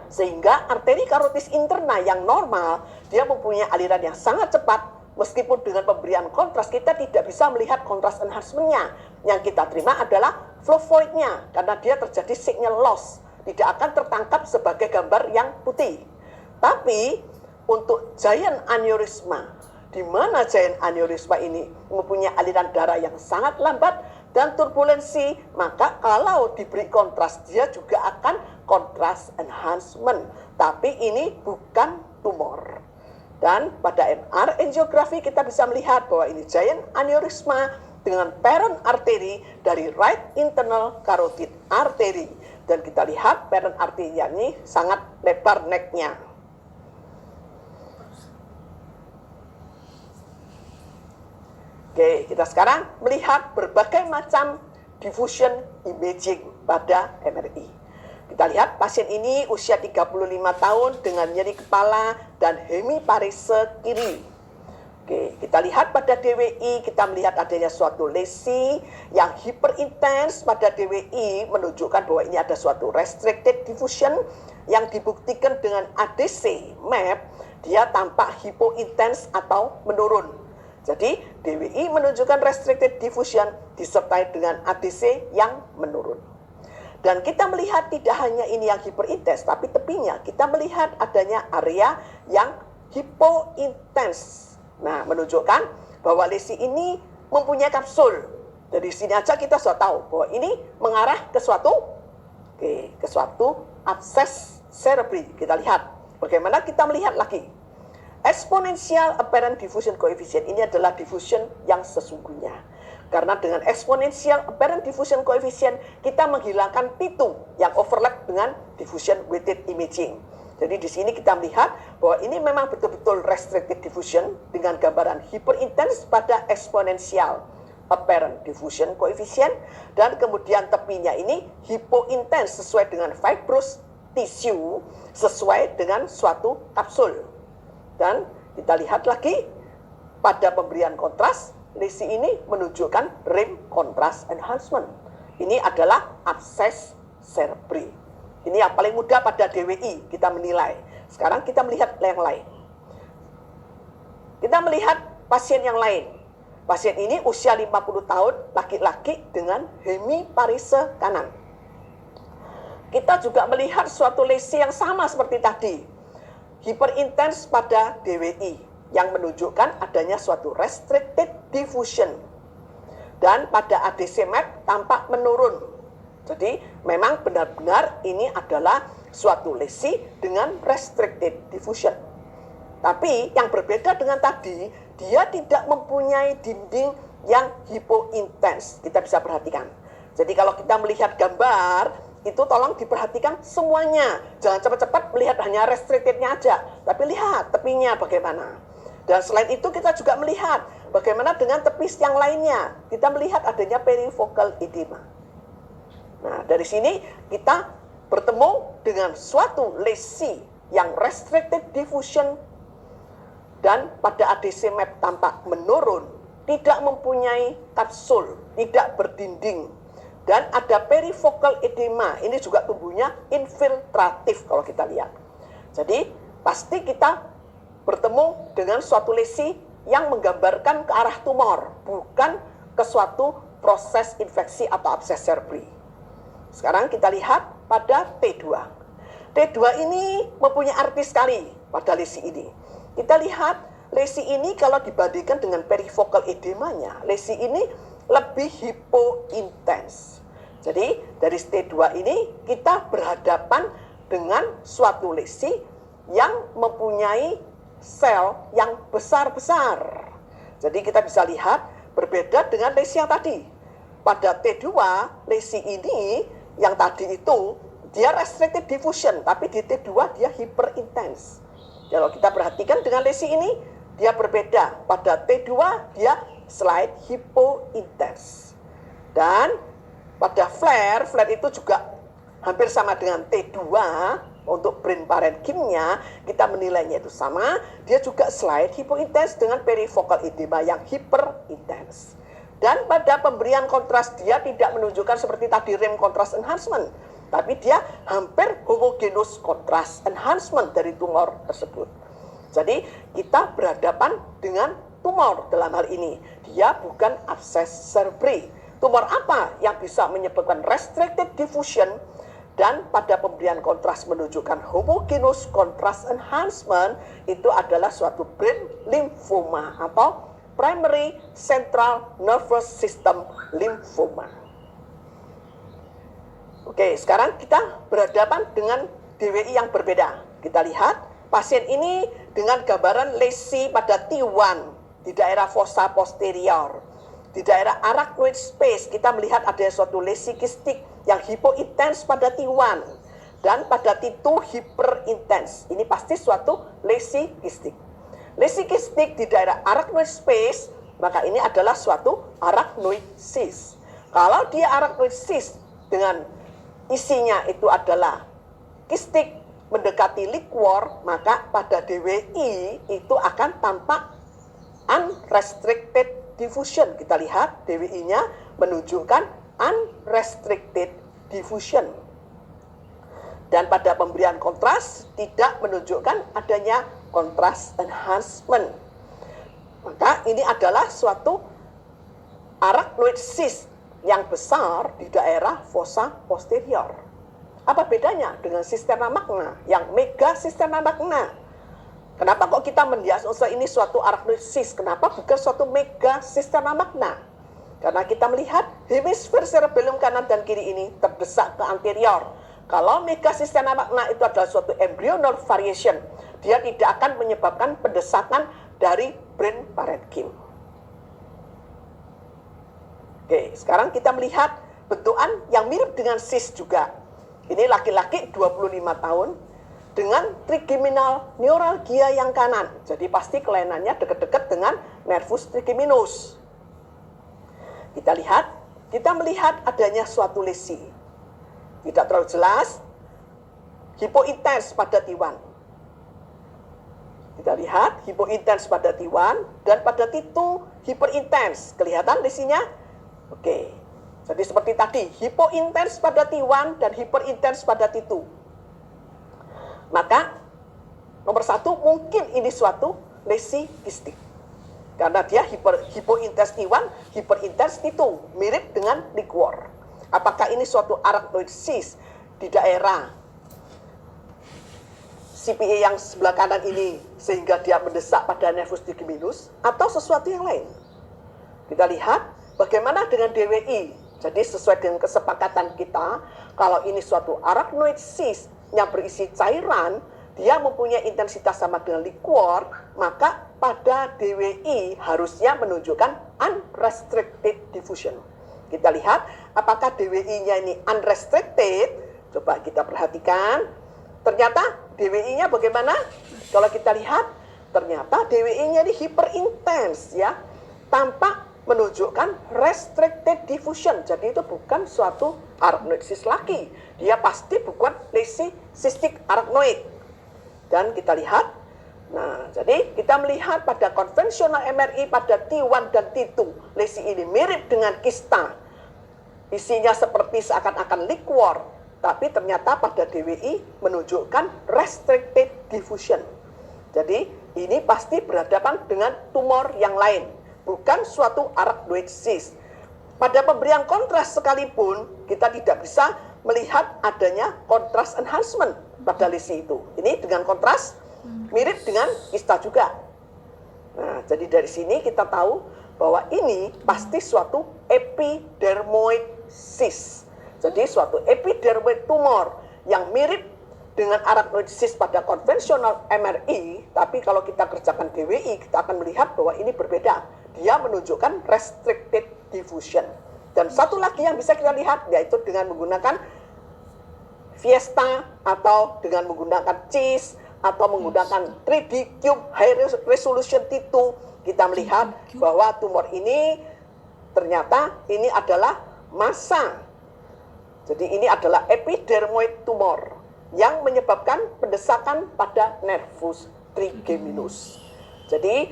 Sehingga arteri karotis interna yang normal, dia mempunyai aliran yang sangat cepat. Meskipun dengan pemberian kontras, kita tidak bisa melihat kontras enhancement-nya. Yang kita terima adalah flow void-nya, karena dia terjadi signal loss. Tidak akan tertangkap sebagai gambar yang putih. Tapi untuk giant aneurysma, di mana giant aneurysma ini mempunyai aliran darah yang sangat lambat dan turbulensi, maka kalau diberi kontras, dia juga akan kontras enhancement. Tapi ini bukan tumor. Dan pada MR angiografi kita bisa melihat bahwa ini giant aneurysma dengan parent artery dari right internal carotid artery. Dan kita lihat parent artery ini sangat lebar necknya. Oke, kita sekarang melihat berbagai macam diffusion imaging pada MRI. Kita lihat pasien ini usia 35 tahun dengan nyeri kepala dan hemiparese kiri. Oke, kita lihat pada DWI, kita melihat adanya suatu lesi yang hiperintens pada DWI, menunjukkan bahwa ini ada suatu restricted diffusion yang dibuktikan dengan ADC map, dia tampak hipointens atau menurun. Jadi DWI menunjukkan restricted diffusion disertai dengan ADC yang menurun. Dan kita melihat tidak hanya ini yang hiperintens, tapi tepinya kita melihat adanya area yang hipointens. Nah, menunjukkan bahwa lesi ini mempunyai kapsul. Dari sini aja kita sudah tahu bahwa ini mengarah ke suatu abses cerebri. Kita lihat bagaimana kita melihat lagi. Exponential apparent diffusion coefficient ini adalah diffusion yang sesungguhnya. Karena dengan exponential apparent diffusion coefficient kita menghilangkan T2 yang overlap dengan diffusion weighted imaging. Jadi di sini kita melihat bahwa ini memang betul-betul restricted diffusion dengan gambaran hyperintens pada exponential apparent diffusion coefficient, dan kemudian tepinya ini hypointens sesuai dengan fibrous tissue sesuai dengan suatu kapsul. Dan kita lihat lagi pada pemberian kontras, lesi ini menunjukkan rim contrast enhancement. Ini adalah abses cerebri. Ini yang paling mudah pada DWI kita menilai. Sekarang kita melihat yang lain. Kita melihat pasien yang lain. Pasien ini usia 50 tahun, laki-laki dengan hemiparese kanan. Kita juga melihat suatu lesi yang sama seperti tadi. Hiperintens pada DWI yang menunjukkan adanya suatu restricted diffusion. Dan pada ADC map tampak menurun. Jadi memang benar-benar ini adalah suatu lesi dengan restricted diffusion. Tapi yang berbeda dengan tadi, dia tidak mempunyai dinding yang hipointens. Kita bisa perhatikan. Jadi kalau kita melihat gambar, itu tolong diperhatikan semuanya. Jangan cepat-cepat melihat hanya restricted-nya aja. Tapi lihat tepinya bagaimana. Dan selain itu kita juga melihat bagaimana dengan tepis yang lainnya. Kita melihat adanya perifocal edema. Nah, dari sini kita bertemu dengan suatu lesi yang restricted diffusion dan pada ADC map tampak menurun, tidak mempunyai kapsul, tidak berdinding, dan ada perifocal edema. Ini juga tumbuhnya infiltratif kalau kita lihat. Jadi pasti kita bertemu dengan suatu lesi yang menggambarkan ke arah tumor, bukan ke suatu proses infeksi atau abses cerebri. Sekarang kita lihat pada T2. T2 ini mempunyai arti sekali pada lesi ini. Kita lihat lesi ini kalau dibandingkan dengan perifocal edemanya, lesi ini lebih hipointens. Jadi dari T2 ini kita berhadapan dengan suatu lesi yang mempunyai sel yang besar-besar. Jadi kita bisa lihat berbeda dengan lesi yang tadi. Pada T2, lesi ini yang tadi itu dia restricted diffusion, tapi di T2 dia hyperintens. Kalau kita perhatikan dengan lesi ini, dia berbeda. Pada T2 dia slight hypointens. Dan pada flare itu juga hampir sama dengan T2 untuk brain parenchyma, kita menilainya itu sama. Dia juga slight hypointens dengan perifocal edema yang hyperintens. Dan pada pemberian kontras dia tidak menunjukkan seperti tadi REM contrast enhancement, tapi dia hampir homogeneous contrast enhancement dari tumor tersebut. Jadi kita berhadapan dengan tumor dalam hal ini. Dia bukan abses cerebri. Tumor apa yang bisa menyebabkan restricted diffusion dan pada pemberian kontras menunjukkan homogeneous contrast enhancement itu adalah suatu brain lymphoma atau primary central nervous system lymphoma. Oke, sekarang kita berhadapan dengan DWI yang berbeda. Kita lihat pasien ini dengan gambaran lesi pada T1 di daerah fossa posterior. Di daerah arachnoid space kita melihat ada suatu lesi kistik yang hipointens pada T1 dan pada T2 hyperintens. Ini pasti suatu lesi kistik. Lesi kistik di daerah arachnoid space, maka ini adalah suatu arachnoid cyst. Kalau dia arachnoid cyst dengan isinya itu adalah kistik mendekati liquor, maka pada DWI itu akan tampak unrestricted diffusion. Kita lihat DWI-nya menunjukkan unrestricted diffusion. Dan pada pemberian kontras tidak menunjukkan adanya contrast enhancement. Maka ini adalah suatu arachnoid cyst yang besar di daerah fossa posterior. Apa bedanya dengan cisterna magna yang mega cisterna magna? Kenapa kok kita mendiagnosa ini suatu arachnoid cyst? Kenapa bukan suatu mega cisterna magna? Karena kita melihat hemisfer cerebellum kanan dan kiri ini terdesak ke anterior. Kalau mega cisterna magna itu adalah suatu embryonal variation, dia tidak akan menyebabkan pendesakan dari brain parenchyma. Oke, sekarang kita melihat bentukan yang mirip dengan cyst juga. Ini laki-laki 25 tahun dengan trigeminal neuralgia yang kanan. Jadi pasti kelainannya dekat-dekat dengan nervus trigeminus. Kita melihat adanya suatu lesi. Tidak terlalu jelas, hipointens pada T1. Kita lihat hipointens pada T1 dan pada T2 hyperintens. Kelihatan lesinya? Oke. Jadi seperti tadi, hipointens pada T1 dan hyperintens pada T2. Maka nomor satu mungkin ini suatu lesi kistik. Karena dia hipointens T1, hyperintens T2, mirip dengan liquor. Apakah ini suatu arachnoid cyst di daerah CPA yang sebelah kanan ini sehingga dia mendesak pada nervus trigeminus atau sesuatu yang lain? Kita lihat bagaimana dengan DWI. Jadi sesuai dengan kesepakatan kita, kalau ini suatu arachnoid cyst yang berisi cairan, dia mempunyai intensitas sama dengan liquor, maka pada DWI harusnya menunjukkan unrestricted diffusion. Kita lihat apakah DWI-nya ini unrestricted. Coba kita perhatikan. Ternyata DWI-nya bagaimana? Kalau kita lihat, ternyata DWI-nya ini hyperintens ya. Tampak menunjukkan restricted diffusion. Jadi itu bukan suatu arachnoid cyst lagi. Dia pasti bukan lesi cystic arachnoid. Dan kita lihat, nah jadi kita melihat pada konvensional MRI pada T1 dan T2, lesi ini mirip dengan kista. Isinya seperti seakan-akan liquor, tapi ternyata pada DWI menunjukkan restricted diffusion. Jadi ini pasti berhadapan dengan tumor yang lain, bukan suatu arachnoid cyst. Pada pemberian kontras sekalipun, kita tidak bisa melihat adanya kontras enhancement pada lesi itu. Ini dengan kontras mirip dengan kista juga. Nah, jadi dari sini kita tahu bahwa ini pasti suatu epidermoid cyst. Jadi suatu epidermoid tumor yang mirip dengan arachnoid cyst pada konvensional MRI, tapi kalau kita kerjakan DWI, kita akan melihat bahwa ini berbeda. Dia menunjukkan restricted diffusion. Dan satu lagi yang bisa kita lihat, yaitu dengan menggunakan Fiesta atau dengan menggunakan CIS atau menggunakan 3D Cube High Resolution T2, kita melihat bahwa tumor ini ternyata ini adalah massa Jadi ini adalah epidermoid tumor yang menyebabkan pendesakan pada nervus trigeminus. Jadi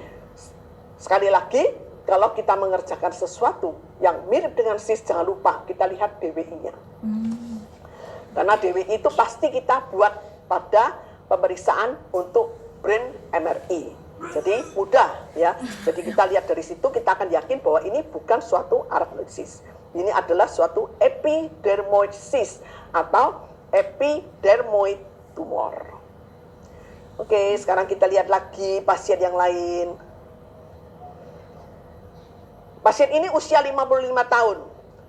sekali lagi, kalau kita mengerjakan sesuatu yang mirip dengan cyst, jangan lupa kita lihat DWI-nya. Karena DWI itu pasti kita buat pada pemeriksaan untuk brain MRI. Jadi mudah ya. Jadi kita lihat dari situ, kita akan yakin bahwa ini bukan suatu arachnosis. Ini adalah suatu epidermoid cyst atau epidermoid tumor. Oke, sekarang kita lihat lagi pasien yang lain. Pasien ini usia 55 tahun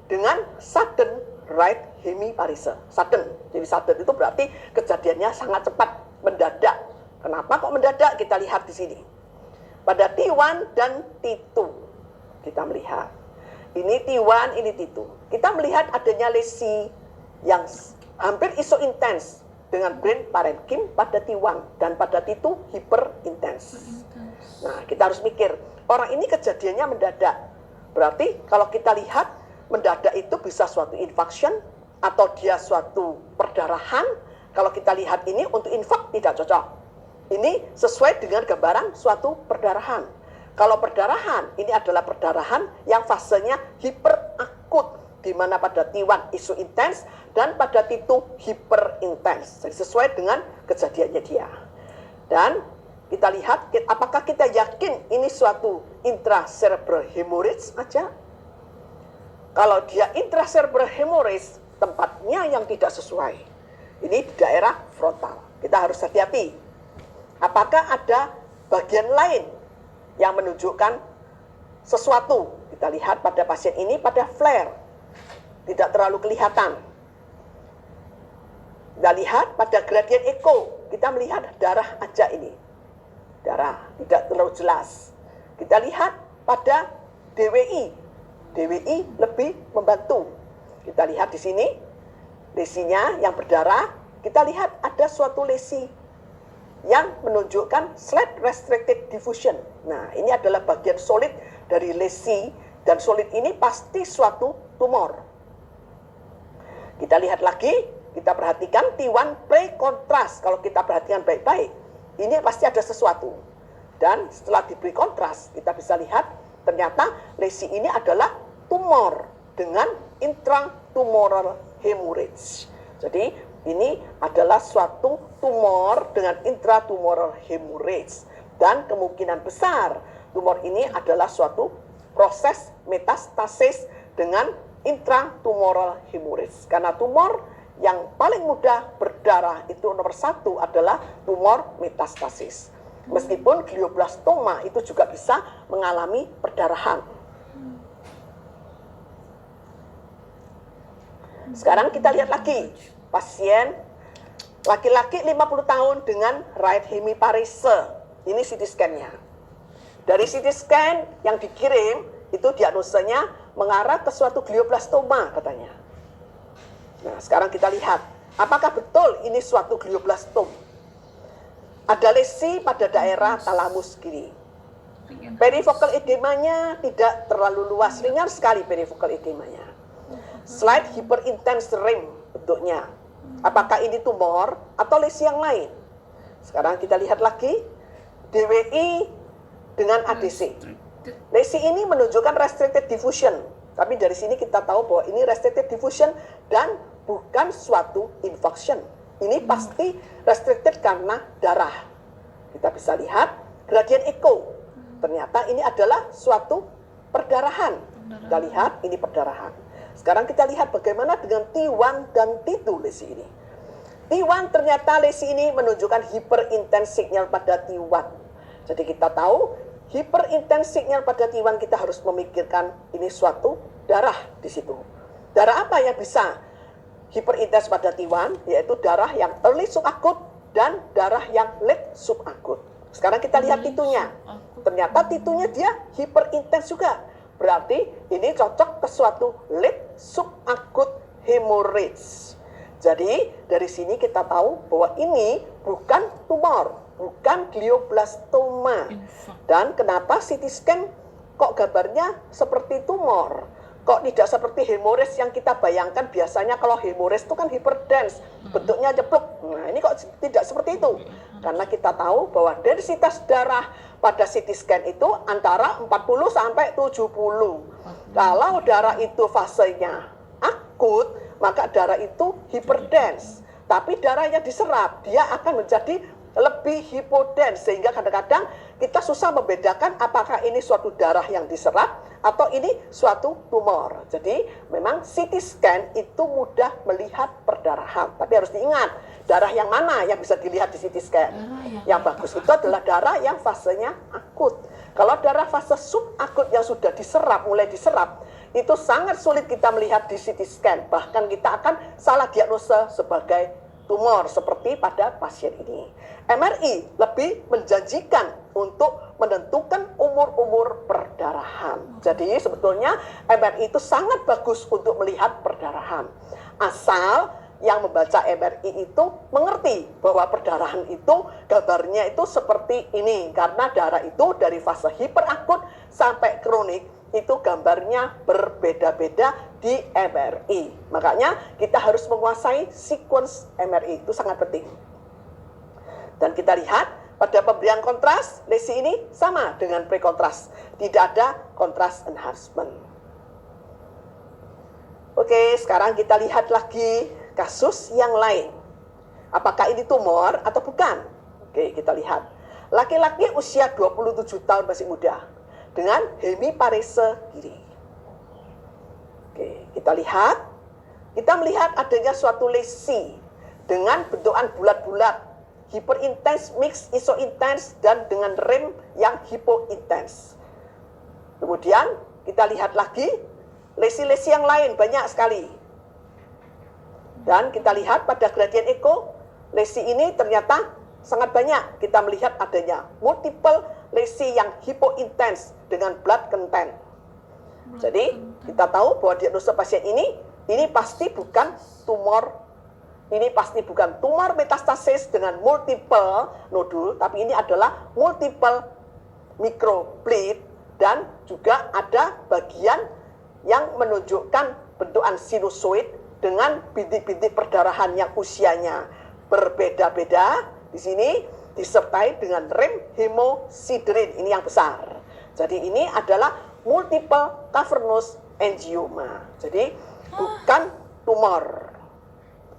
dengan sudden right hemiparese. Sudden. Jadi sudden itu berarti kejadiannya sangat cepat, mendadak. Kenapa kok mendadak? Kita lihat di sini. Pada T1 dan T2 kita melihat. Ini T1, ini T2. Kita melihat adanya lesi yang hampir isointens dengan brain parenchyma pada T1 dan pada T2 hyperintens. Nah, kita harus mikir, orang ini kejadiannya mendadak. Berarti kalau kita lihat mendadak itu bisa suatu infarction atau dia suatu perdarahan. Kalau kita lihat ini untuk infak tidak cocok. Ini sesuai dengan gambaran suatu perdarahan. Kalau perdarahan, ini adalah perdarahan yang fasenya hiperakut, di mana pada T1 isointens dan pada T2 hyperintens. Jadi sesuai dengan kejadiannya dia. Dan kita lihat, apakah kita yakin ini suatu intracerebral hemorrhage aja? Kalau dia intracerebral hemorrhage, tempatnya yang tidak sesuai. Ini di daerah frontal. Kita harus hati-hati. Apakah ada bagian lain yang menunjukkan sesuatu? Kita lihat pada pasien ini pada flare. Tidak terlalu kelihatan. Kita lihat pada gradient echo. Kita melihat darah aja ini. Darah, tidak terlalu jelas. Kita lihat pada DWI. DWI lebih membantu. Kita lihat di sini. Lesinya yang berdarah. Kita lihat ada suatu lesi yang menunjukkan slight restricted diffusion. Nah, ini adalah bagian solid dari lesi, dan solid ini pasti suatu tumor. Kita lihat lagi, kita perhatikan T1 pre-kontras. Kalau kita perhatikan baik-baik, ini pasti ada sesuatu. Dan setelah diberi kontras, kita bisa lihat ternyata lesi ini adalah tumor dengan intratumoral hemorrhage. Jadi ini adalah suatu tumor dengan intratumoral hemorrhage. Dan kemungkinan besar tumor ini adalah suatu proses metastasis dengan intratumoral hemorrhage. Karena tumor yang paling mudah berdarah itu nomor satu adalah tumor metastasis. Meskipun glioblastoma itu juga bisa mengalami perdarahan. Sekarang kita lihat lagi. Pasien laki-laki 50 tahun dengan right hemiparese. Ini CT scan-nya. Dari CT scan yang dikirim, itu diagnosanya mengarah ke suatu glioblastoma katanya. Nah, sekarang kita lihat, apakah betul ini suatu glioblastoma? Ada lesi pada daerah talamus kiri. Perifocal edemanya tidak terlalu luas, ringan sekali perifocal edemanya. Slight hyperintense rim bentuknya. Apakah ini tumor atau lesi yang lain? Sekarang kita lihat lagi DWI dengan ADC. Lesi ini menunjukkan restricted diffusion. Tapi dari sini kita tahu bahwa ini restricted diffusion dan bukan suatu infarction. Ini pasti restricted karena darah. Kita bisa lihat gradient echo. Ternyata ini adalah suatu perdarahan. Kita lihat ini perdarahan. Sekarang kita lihat bagaimana dengan T1 dan T2 lesi ini. T1 ternyata lesi ini menunjukkan hyperintens signal pada T1. Jadi kita tahu hyperintens signal pada T1 kita harus memikirkan ini suatu darah di situ. Darah apa yang bisa hyperintens pada T1? Yaitu darah yang early subakut dan darah yang late subakut. Sekarang kita lihat T2-nya. Ternyata T2-nya dia hyperintens juga. Berarti ini cocok ke suatu late subakut hemorrhage. Jadi dari sini kita tahu bahwa ini bukan tumor, bukan glioblastoma. Dan kenapa CT scan kok gambarnya seperti tumor? kok tidak seperti hemorrhage yang kita bayangkan. Biasanya kalau hemorrhage itu kan hyperdense, bentuknya jeblok. Nah, ini kok tidak seperti itu. Karena kita tahu bahwa densitas darah pada CT scan itu antara 40 sampai 70. Kalau darah itu fasenya akut, maka darah itu hyperdense. Tapi darah yang diserap, dia akan menjadi lebih hipodens, sehingga kadang-kadang kita susah membedakan apakah ini suatu darah yang diserap atau ini suatu tumor. Jadi memang CT scan itu mudah melihat perdarahan, tapi harus diingat darah yang mana yang bisa dilihat di CT scan. Yang bagus itu adalah darah yang fasenya akut. Kalau darah fase subakut yang sudah diserap, mulai diserap, itu sangat sulit kita melihat di CT scan. Bahkan kita akan salah diagnosa sebagai tumor seperti pada pasien ini. MRI lebih menjanjikan untuk menentukan umur-umur perdarahan. Jadi sebetulnya MRI itu sangat bagus untuk melihat perdarahan. Asal yang membaca MRI itu mengerti bahwa perdarahan itu gambarnya itu seperti ini. Karena darah itu dari fase hiperakut sampai kronik itu gambarnya berbeda-beda di MRI. Makanya kita harus menguasai sequence MRI, itu sangat penting. Dan kita lihat pada pemberian kontras, lesi ini sama dengan prekontras. Tidak ada kontras enhancement. Oke, sekarang kita lihat lagi kasus yang lain. Apakah ini tumor atau bukan? Oke, kita lihat. Laki-laki usia 27 tahun, masih muda, dengan hemiparese kiri. Oke, kita lihat. Kita melihat adanya suatu lesi dengan bentukan bulat-bulat, hyperintens, mix, isointens, dan dengan rem yang hipointens. Kemudian kita lihat lagi lesi-lesi yang lain banyak sekali. Dan kita lihat pada gradien eko, lesi ini ternyata sangat banyak. Kita melihat adanya multiple lesi yang hipointens dengan blood content. Jadi kita tahu bahwa diagnosa pasien ini pasti bukan tumor. Ini pasti bukan tumor metastasis dengan multiple nodul, tapi ini adalah multiple microbleed, dan juga ada bagian yang menunjukkan bentukan sinusoid dengan bintik-bintik perdarahan yang usianya berbeda-beda. Di sini disertai dengan rem hemosiderin, ini yang besar. Jadi ini adalah multiple cavernous angioma. Jadi bukan tumor.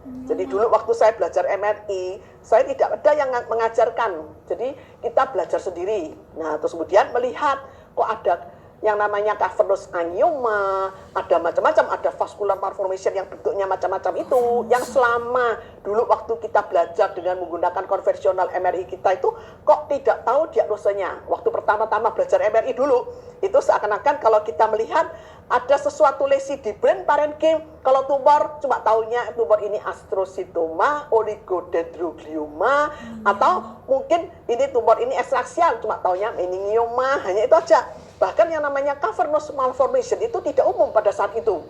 Jadi dulu waktu saya belajar MRI, saya tidak ada yang mengajarkan. Jadi kita belajar sendiri. Nah, terus kemudian melihat kok ada yang namanya cavernous angioma, ada macam-macam, ada vascular malformation yang bentuknya macam-macam itu. Yang selama dulu waktu kita belajar dengan menggunakan konvensional MRI kita itu kok tidak tahu diagnosanya. Waktu pertama-tama belajar MRI dulu, itu seakan-akan kalau kita melihat ada sesuatu lesi di brain parenchyma, kalau tumor cuma taunya tumor ini astrocytoma, oligodendroglioma, atau mungkin ini tumor ini ekstraksial, cuma taunya meningioma, hanya itu aja. Bahkan yang namanya cavernous malformation itu tidak umum pada saat itu.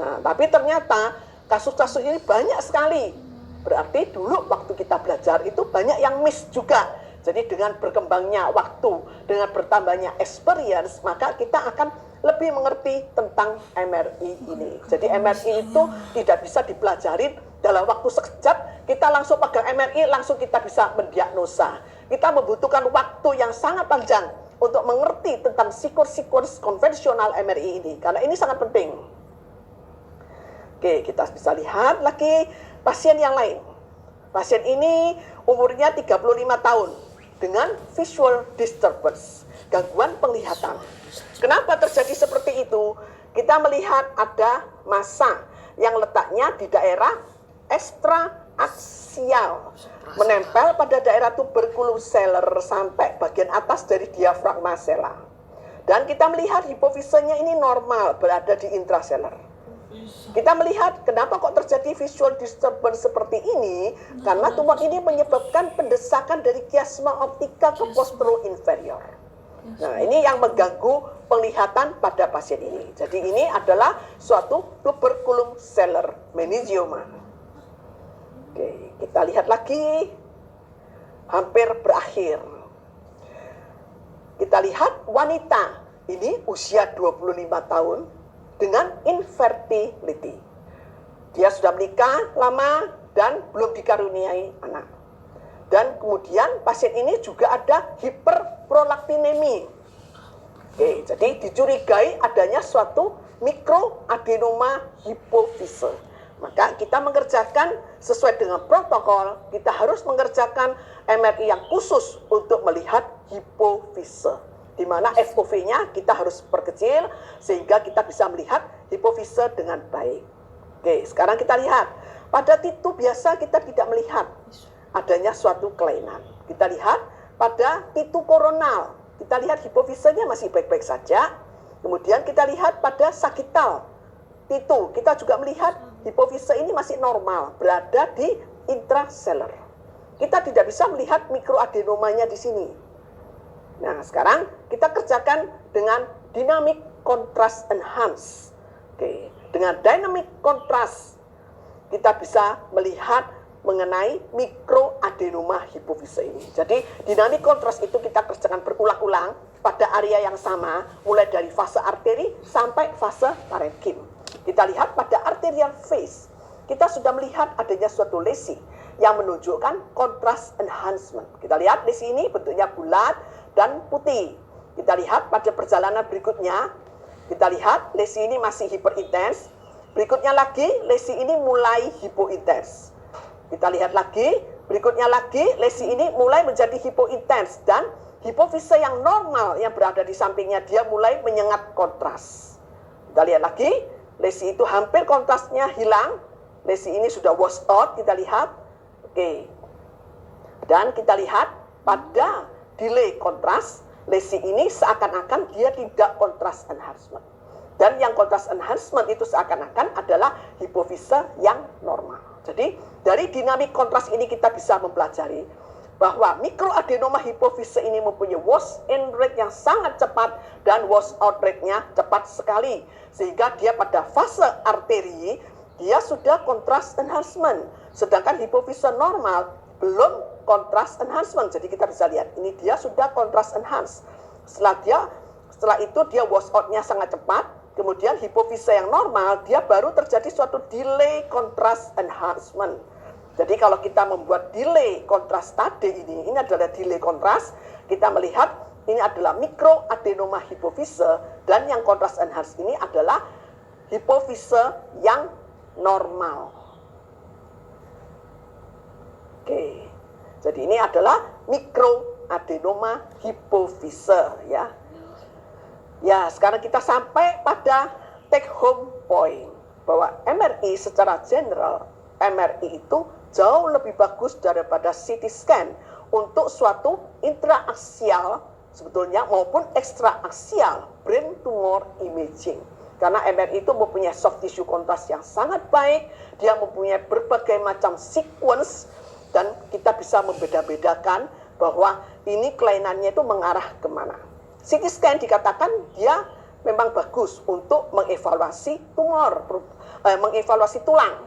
Nah, tapi ternyata kasus-kasus ini banyak sekali. Berarti dulu waktu kita belajar itu banyak yang miss juga. Jadi dengan berkembangnya waktu, dengan bertambahnya experience, maka kita akan lebih mengerti tentang MRI ini. Jadi MRI itu tidak bisa dipelajari dalam waktu sekejap, kita langsung pakai MRI, langsung kita bisa mendiagnosa. Kita membutuhkan waktu yang sangat panjang untuk mengerti tentang sequence konvensional MRI ini, karena ini sangat penting. Oke, kita bisa lihat lagi pasien yang lain. Pasien ini umurnya 35 tahun dengan visual disturbance, gangguan penglihatan. Kenapa terjadi seperti itu? Kita melihat ada massa yang letaknya di daerah ekstraaksial, menempel pada daerah tuberculum seller sampai bagian atas dari diafragma sela. Dan kita melihat hipofisenya ini normal, berada di intraseller. Kita melihat kenapa kok terjadi visual disturbance seperti ini, karena tumor ini menyebabkan pendesakan dari chiasma optica ke posteroinferior. Nah, ini yang mengganggu penglihatan pada pasien ini. Jadi ini adalah suatu tuberculum seller meningioma. Oke, kita lihat lagi, hampir berakhir. Kita lihat wanita, ini usia 25 tahun dengan infertility. Dia sudah menikah lama dan belum dikaruniai anak. Dan kemudian pasien ini juga ada hiperprolaktinemi. Oke, jadi dicurigai adanya suatu mikroadenoma hipofise. Maka kita mengerjakan sesuai dengan protokol, kita harus mengerjakan MRI yang khusus untuk melihat hipofise. Di mana FOV-nya kita harus perkecil sehingga kita bisa melihat hipofise dengan baik. Oke, sekarang kita lihat. Pada titu biasa kita tidak melihat adanya suatu kelainan. Kita lihat pada titu koronal. Kita lihat hipofisenya masih baik-baik saja. Kemudian kita lihat pada sagital titu. Kita juga melihat hipofise ini masih normal, berada di intrasellular. Kita tidak bisa melihat mikroadenomanya di sini. Nah, sekarang kita kerjakan dengan dynamic contrast enhance. Oke, dengan dynamic contrast kita bisa melihat mengenai mikroadenoma hipofise ini. Jadi dynamic contrast itu kita kerjakan berulang-ulang pada area yang sama, mulai dari fase arteri sampai fase parenkim. Kita lihat pada arterial phase, kita sudah melihat adanya suatu lesi yang menunjukkan contrast enhancement. Kita lihat lesi ini bentuknya bulat dan putih. Kita lihat pada perjalanan berikutnya, kita lihat lesi ini masih hiperintens. Berikutnya lagi, lesi ini mulai hipointens. Kita lihat lagi, berikutnya lagi, lesi ini mulai menjadi hipointens. Dan hipofise yang normal yang berada di sampingnya, dia mulai menyengat kontras. Kita lihat lagi, lesi itu hampir kontrasnya hilang. Lesi ini sudah wash out, kita lihat. Oke. Dan kita lihat pada delay kontras, lesi ini seakan-akan dia tidak kontras enhancement. Dan yang kontras enhancement itu seakan-akan adalah hipofise yang normal. Jadi dari dinamik kontras ini kita bisa mempelajari bahwa mikroadenoma hipofise ini mempunyai wash in rate yang sangat cepat dan wash out rate-nya cepat sekali. Sehingga dia pada fase arteri dia sudah kontras enhancement. Sedangkan hipofise normal belum kontras enhancement. Jadi kita bisa lihat ini dia sudah kontras enhance. Setelah itu dia wash out-nya sangat cepat. Kemudian hipofise yang normal, dia baru terjadi suatu delay contrast enhancement. Jadi kalau kita membuat delay contrast tadi ini adalah delay contrast, kita melihat ini adalah mikroadenoma hipofise dan yang contrast enhanced ini adalah hipofise yang normal. Oke, jadi ini adalah mikroadenoma hipofise ya. Ya, sekarang kita sampai pada take home point bahwa MRI secara general, MRI itu jauh lebih bagus daripada CT scan untuk suatu intraaksial sebetulnya maupun ekstraaksial brain tumor imaging. Karena MRI itu mempunyai soft tissue kontras yang sangat baik, dia mempunyai berbagai macam sequence dan kita bisa membeda-bedakan bahwa ini kelainannya itu mengarah kemana. CT scan dikatakan dia memang bagus untuk mengevaluasi tumor, mengevaluasi tulang.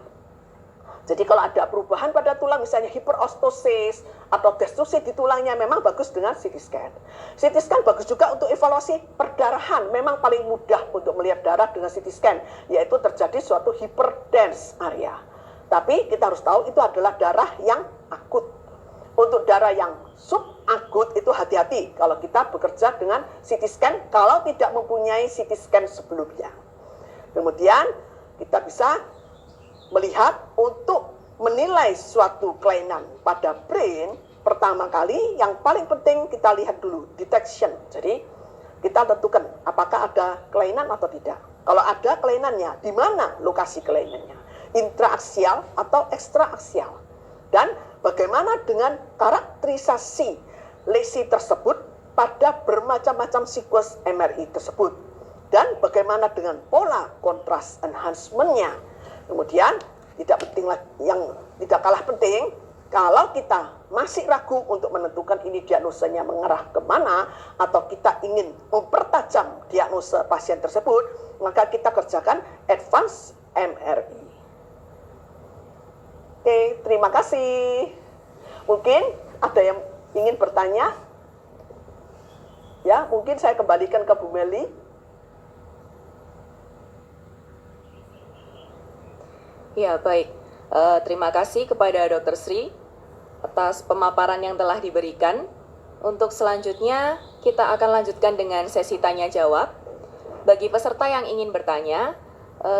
Jadi kalau ada perubahan pada tulang, misalnya hiperostosis atau destruksi di tulangnya, memang bagus dengan CT scan. CT scan bagus juga untuk evaluasi perdarahan, memang paling mudah untuk melihat darah dengan CT scan, yaitu terjadi suatu hyperdense area. Tapi kita harus tahu itu adalah darah yang akut. Untuk darah yang subakut itu hati-hati kalau kita bekerja dengan CT scan kalau tidak mempunyai CT scan sebelumnya. Kemudian kita bisa melihat untuk menilai suatu kelainan pada brain, pertama kali yang paling penting kita lihat dulu detection. Jadi kita tentukan apakah ada kelainan atau tidak. Kalau ada kelainannya, di mana lokasi kelainannya? Intraaksial atau ekstraaksial? Dan bagaimana dengan karakterisasi lesi tersebut pada bermacam-macam sequence MRI tersebut? Dan bagaimana dengan pola kontras enhancement-nya? Kemudian yang tidak kalah penting, kalau kita masih ragu untuk menentukan ini diagnosanya mengarah kemana atau kita ingin mempertajam diagnosa pasien tersebut, maka kita kerjakan advance MRI. Oke, terima kasih. Mungkin ada yang ingin bertanya? Ya, mungkin saya kembalikan ke Bu Meli. Ya, baik. Terima kasih kepada Dr. Sri atas pemaparan yang telah diberikan. Untuk selanjutnya, kita akan lanjutkan dengan sesi tanya jawab. Bagi peserta yang ingin bertanya,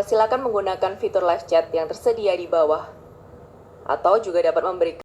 silakan menggunakan fitur live chat yang tersedia di bawah, atau juga dapat memberikan